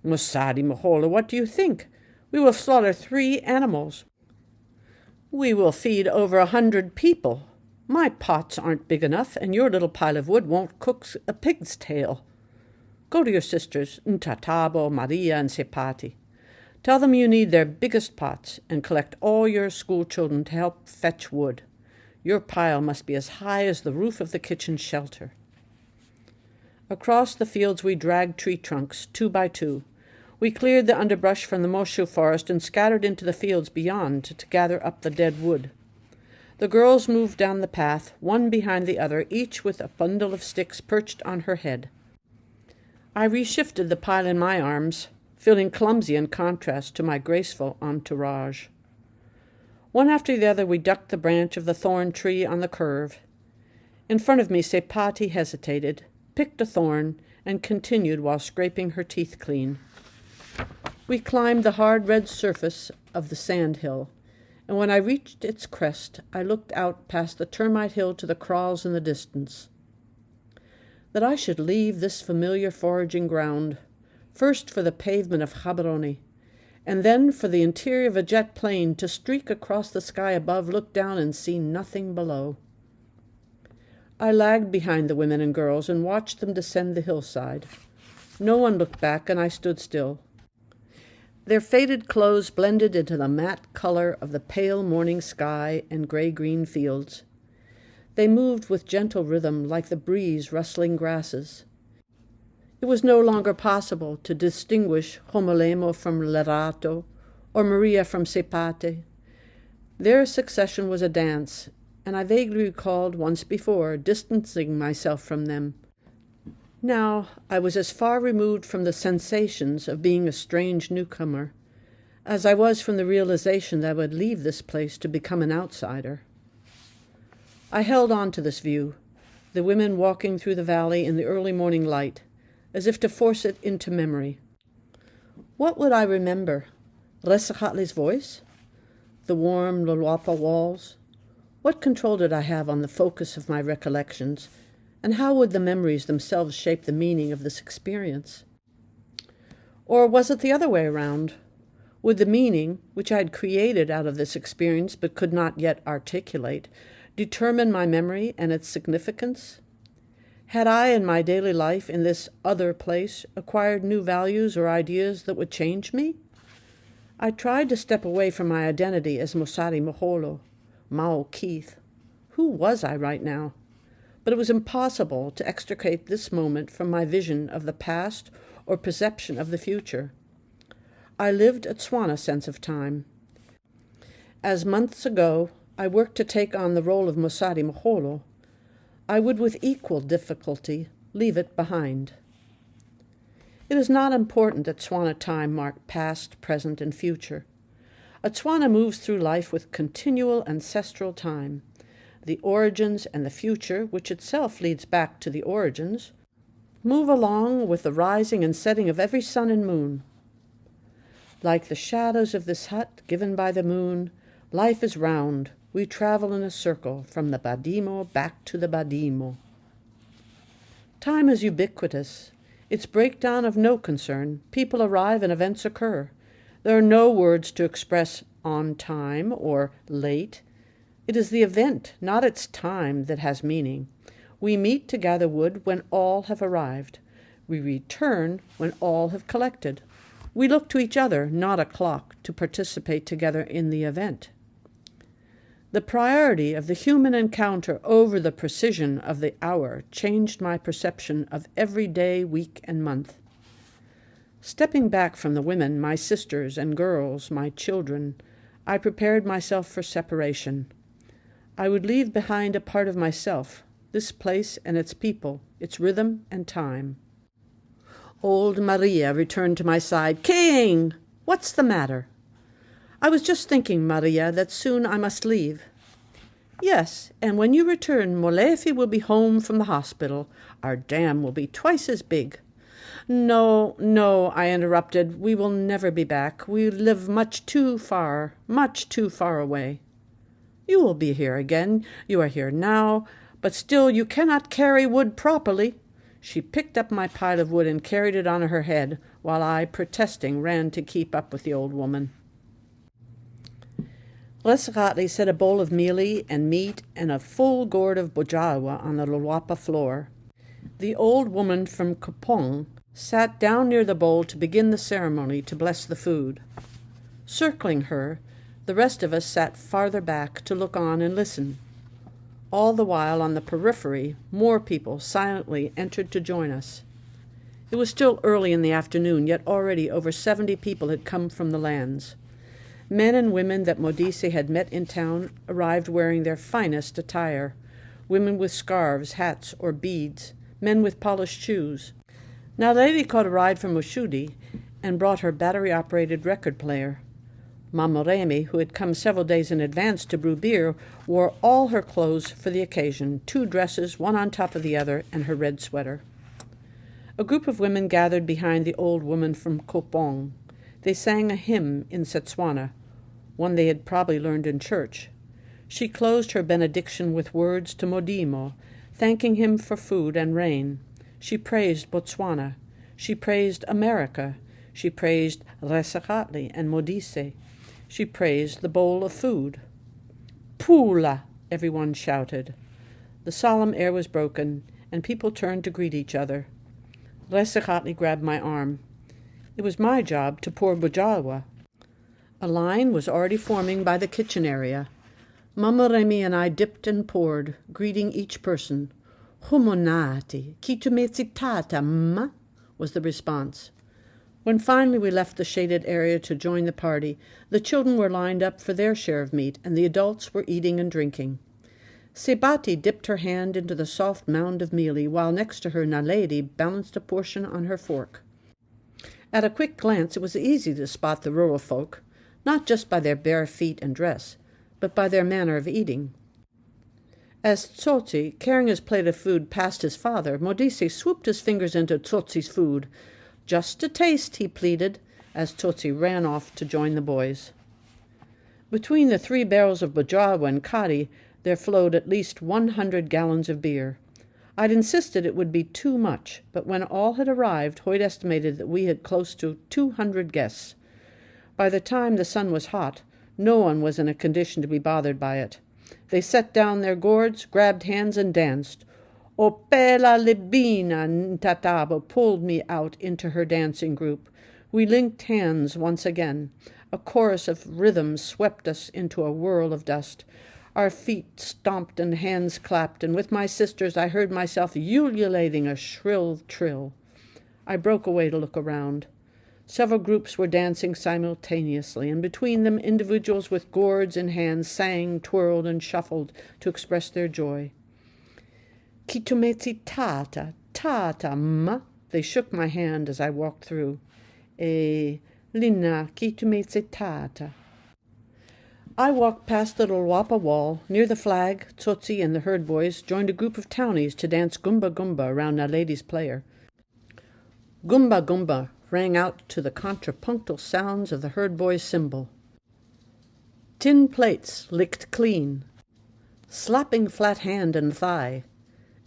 Mosadi Moholo, what do you think? We will slaughter 3 animals. We will feed over 100 people. My pots aren't big enough, and your little pile of wood won't cook a pig's tail. Go to your sisters, Ntatabo, Maria, and Sepati. Tell them you need their biggest pots, and collect all your school children to help fetch wood. Your pile must be as high as the roof of the kitchen shelter. Across the fields we dragged tree trunks, 2 by 2. We cleared the underbrush from the Moshu forest and scattered into the fields beyond to gather up the dead wood. The girls moved down the path, one behind the other, each with a bundle of sticks perched on her head. I reshifted the pile in my arms, feeling clumsy in contrast to my graceful entourage. One after the other we ducked the branch of the thorn tree on the curve. In front of me Sepati hesitated, picked a thorn, and continued while scraping her teeth clean. We climbed the hard red surface of the sand hill, and when I reached its crest, I looked out past the termite hill to the kraals in the distance. That I should leave this familiar foraging ground, first for the pavement of Gaborone, and then for the interior of a jet plane to streak across the sky above, look down, and see nothing below. I lagged behind the women and girls and watched them descend the hillside. No one looked back, and I stood still. Their faded clothes blended into the matte color of the pale morning sky and gray-green fields. They moved with gentle rhythm like the breeze rustling grasses. It was no longer possible to distinguish Homolemo from Lerato or Maria from Sepate. Their succession was a dance, and I vaguely recalled once before distancing myself from them. Now I was as far removed from the sensations of being a strange newcomer as I was from the realization that I would leave this place to become an outsider. I held on to this view, the women walking through the valley in the early morning light, as if to force it into memory. What would I remember? Resacatli's voice? The warm Luluapa walls? What control did I have on the focus of my recollections, and how would the memories themselves shape the meaning of this experience? Or was it the other way around? Would the meaning, which I had created out of this experience but could not yet articulate, determine my memory and its significance? Had I, in my daily life in this other place, acquired new values or ideas that would change me? I tried to step away from my identity as Mosari Moholo, Mao Keith. Who was I right now? But it was impossible to extricate this moment from my vision of the past or perception of the future. I lived a Tswana sense of time. As months ago I worked to take on the role of Mosari Moholo, I would with equal difficulty leave it behind. It is not important that Tswana time mark past, present, and future. A Tswana moves through life with continual ancestral time, the origins and the future, which itself leads back to the origins, move along with the rising and setting of every sun and moon. Like the shadows of this hut given by the moon, life is round. We travel in a circle from the Badimo back to the Badimo. Time is ubiquitous. Its breakdown of no concern. People arrive and events occur. There are no words to express on time or late. It is the event, not its time, that has meaning. We meet to gather wood when all have arrived. We return when all have collected. We look to each other, not a clock, to participate together in the event. The priority of the human encounter over the precision of the hour changed my perception of every day, week, and month. Stepping back from the women, my sisters and girls, my children, I prepared myself for separation. I would leave behind a part of myself, this place and its people, its rhythm and time. Old Maria returned to my side. "King! What's the matter?" "I was just thinking, Maria, that soon I must leave." "Yes, and when you return, Molefi will be home from the hospital. Our dam will be twice as big." No, I interrupted. "We will never be back. We live much too far away." "You will be here again. You are here now, but still you cannot carry wood properly." She picked up my pile of wood and carried it on her head, while I, protesting, ran to keep up with the old woman. Resacatli set a bowl of mealie and meat and a full gourd of bojawa on the Luluapa floor. The old woman from Kapong sat down near the bowl to begin the ceremony to bless the food. Circling her, the rest of us sat farther back to look on and listen. All the while, on the periphery, more people silently entered to join us. It was still early in the afternoon, yet already over 70 people had come from the lands. Men and women that Modise had met in town arrived wearing their finest attire, women with scarves, hats, or beads, men with polished shoes. Now Lady caught a ride from Moshudi and brought her battery-operated record player. Mama Remy, who had come several days in advance to brew beer, wore all her clothes for the occasion, 2 dresses, one on top of the other, and her red sweater. A group of women gathered behind the old woman from Kopong. They sang a hymn in Setswana, one they had probably learned in church. She closed her benediction with words to Modimo, thanking him for food and rain. She praised Botswana. She praised America. She praised Resacatli and Modise. She praised the bowl of food. "Pula!" everyone shouted. The solemn air was broken, and people turned to greet each other. Resacatli grabbed my arm. It was my job to pour bojawa. A line was already forming by the kitchen area. Mama Remy and I dipped and poured, greeting each person. "Humonati, kitumetsitata, ma? was the response. When finally we left the shaded area to join the party, the children were lined up for their share of meat, and the adults were eating and drinking. Sebati dipped her hand into the soft mound of mealie, while next to her Naledi balanced a portion on her fork. At a quick glance it was easy to spot the rural folk, not just by their bare feet and dress, but by their manner of eating. As Tsotsi, carrying his plate of food, passed his father, Modise swooped his fingers into Tsotsi's food. "Just a taste," he pleaded, as Tsotsi ran off to join the boys. Between the 3 barrels of Bajawa and Kadi, there flowed at least 100 gallons of beer. I'd insisted it would be too much, but when all had arrived, Hoyt estimated that we had close to 200 guests. By the time the sun was hot, no one was in a condition to be bothered by it. They set down their gourds, grabbed hands, and danced. Opela Libina Ntataba pulled me out into her dancing group. We linked hands once again. A chorus of rhythm swept us into a whirl of dust. Our feet stomped and hands clapped, and with my sisters I heard myself ululating a shrill trill. I broke away to look around. Several groups were dancing simultaneously, and between them individuals with gourds in hands sang, twirled, and shuffled to express their joy. Kitumezi tata, tata, ma. They shook my hand as I walked through. Lina, kitumezi tata. I walked past the Lulwapa wall. Near the flag, Tsotsi and the herd boys joined a group of townies to dance Gumba Gumba around Naledi's player. Gumba Gumba rang out to the contrapuntal sounds of the herd boy's cymbal. Tin plates licked clean, slapping flat hand and thigh,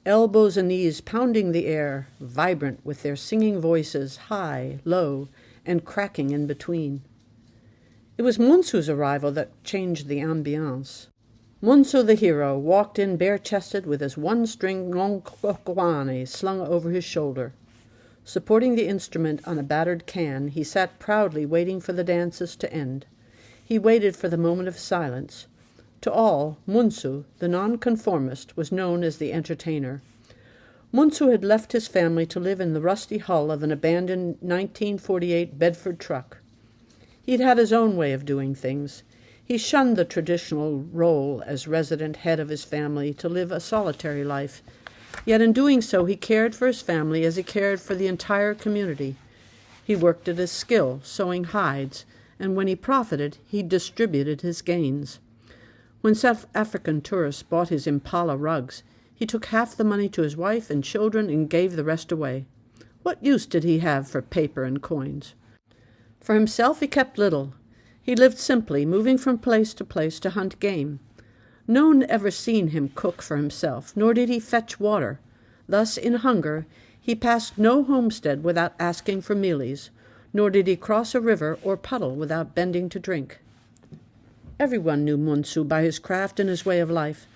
elbows and knees pounding the air, vibrant with their singing voices, high, low, and cracking in between. It was Munsu's arrival that changed the ambiance. Munsu the hero walked in bare-chested with his one-string ngonkokwane slung over his shoulder. Supporting the instrument on a battered can, he sat proudly waiting for the dances to end. He waited for the moment of silence. To all, Munsu, the nonconformist, was known as the entertainer. Munsu had left his family to live in the rusty hull of an abandoned 1948 Bedford truck. He'd had his own way of doing things. He shunned the traditional role as resident head of his family to live a solitary life. Yet in doing so, he cared for his family as he cared for the entire community. He worked at his skill, sewing hides, and when he profited, he distributed his gains. When South African tourists bought his Impala rugs, he took half the money to his wife and children and gave the rest away. What use did he have for paper and coins? For himself he kept little. He lived simply, moving from place to hunt game. No one ever seen him cook for himself, nor did he fetch water. Thus, in hunger, he passed no homestead without asking for mealies, nor did he cross a river or puddle without bending to drink. Everyone knew Munsu by his craft and his way of life.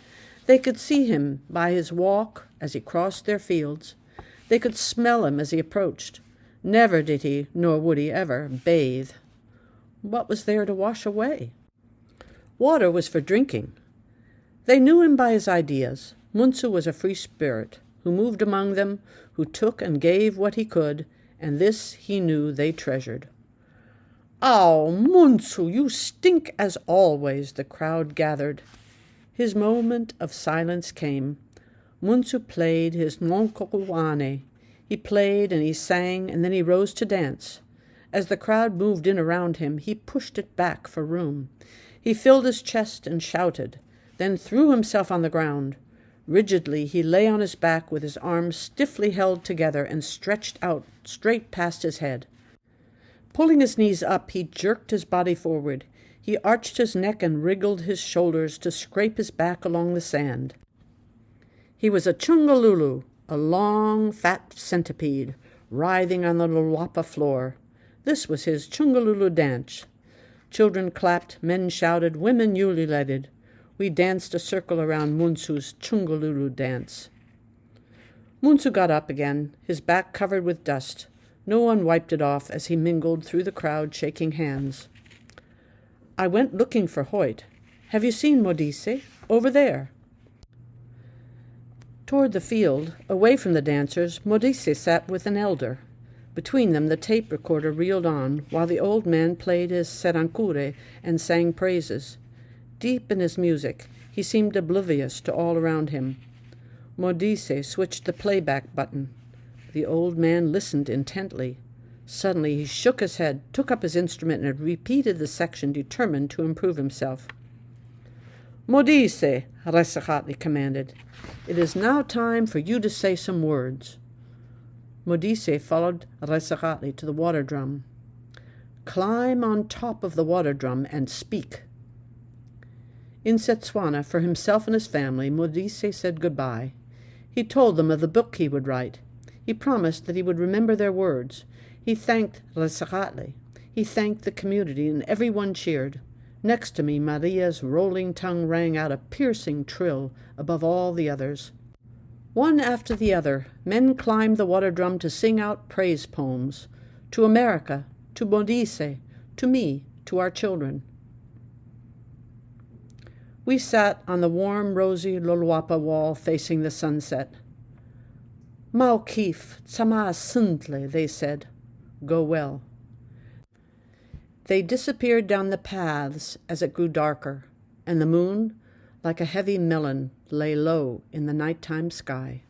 They could see him by his walk as he crossed their fields. They could smell him as he approached. Never did he, nor would he ever, bathe. What was there to wash away? Water was for drinking. They knew him by his ideas. Munsu was a free spirit, who moved among them, who took and gave what he could, and this he knew they treasured. "Oh, Munsu, you stink as always," the crowd gathered. His moment of silence came. Munsu played his ngonkokuane. He played and he sang, and then he rose to dance. As the crowd moved in around him, he pushed it back for room. He filled his chest and shouted, then threw himself on the ground. Rigidly he lay on his back with his arms stiffly held together and stretched out straight past his head. Pulling his knees up, he jerked his body forward. He arched his neck and wriggled his shoulders to scrape his back along the sand. He was a chungalulu, a long, fat centipede, writhing on the Lulwapa floor. This was his chungalulu dance. Children clapped, men shouted, women ululated. We danced a circle around Munsu's chungalulu dance. Munsu got up again, his back covered with dust. No one wiped it off as he mingled through the crowd, shaking hands. I went looking for Hoyt. "Have you seen Modise? Over there." Toward the field, away from the dancers, Modise sat with an elder. Between them the tape recorder reeled on, while the old man played his serancure and sang praises. Deep in his music, he seemed oblivious to all around him. Mokete switched the playback button. The old man listened intently. Suddenly he shook his head, took up his instrument, and repeated the section, determined to improve himself. "Mokete," Resachatli commanded. "It is now time for you to say some words." Mokete followed Resachatli to the water drum. "Climb on top of the water drum and speak." In Setswana, for himself and his family, Mokete said goodbye. He told them of the book he would write. He promised that he would remember their words. He thanked Resachatli. He thanked the community, and everyone cheered. Next to me, Maria's rolling tongue rang out a piercing trill above all the others. One after the other, men climbed the water drum to sing out praise poems. To America, to Mokete, to me, to our children. We sat on the warm, rosy Loluapa wall facing the sunset. "Maukif, tsama suntle," they said. "Go well." They disappeared down the paths as it grew darker, and the moon, like a heavy melon, lay low in the nighttime sky.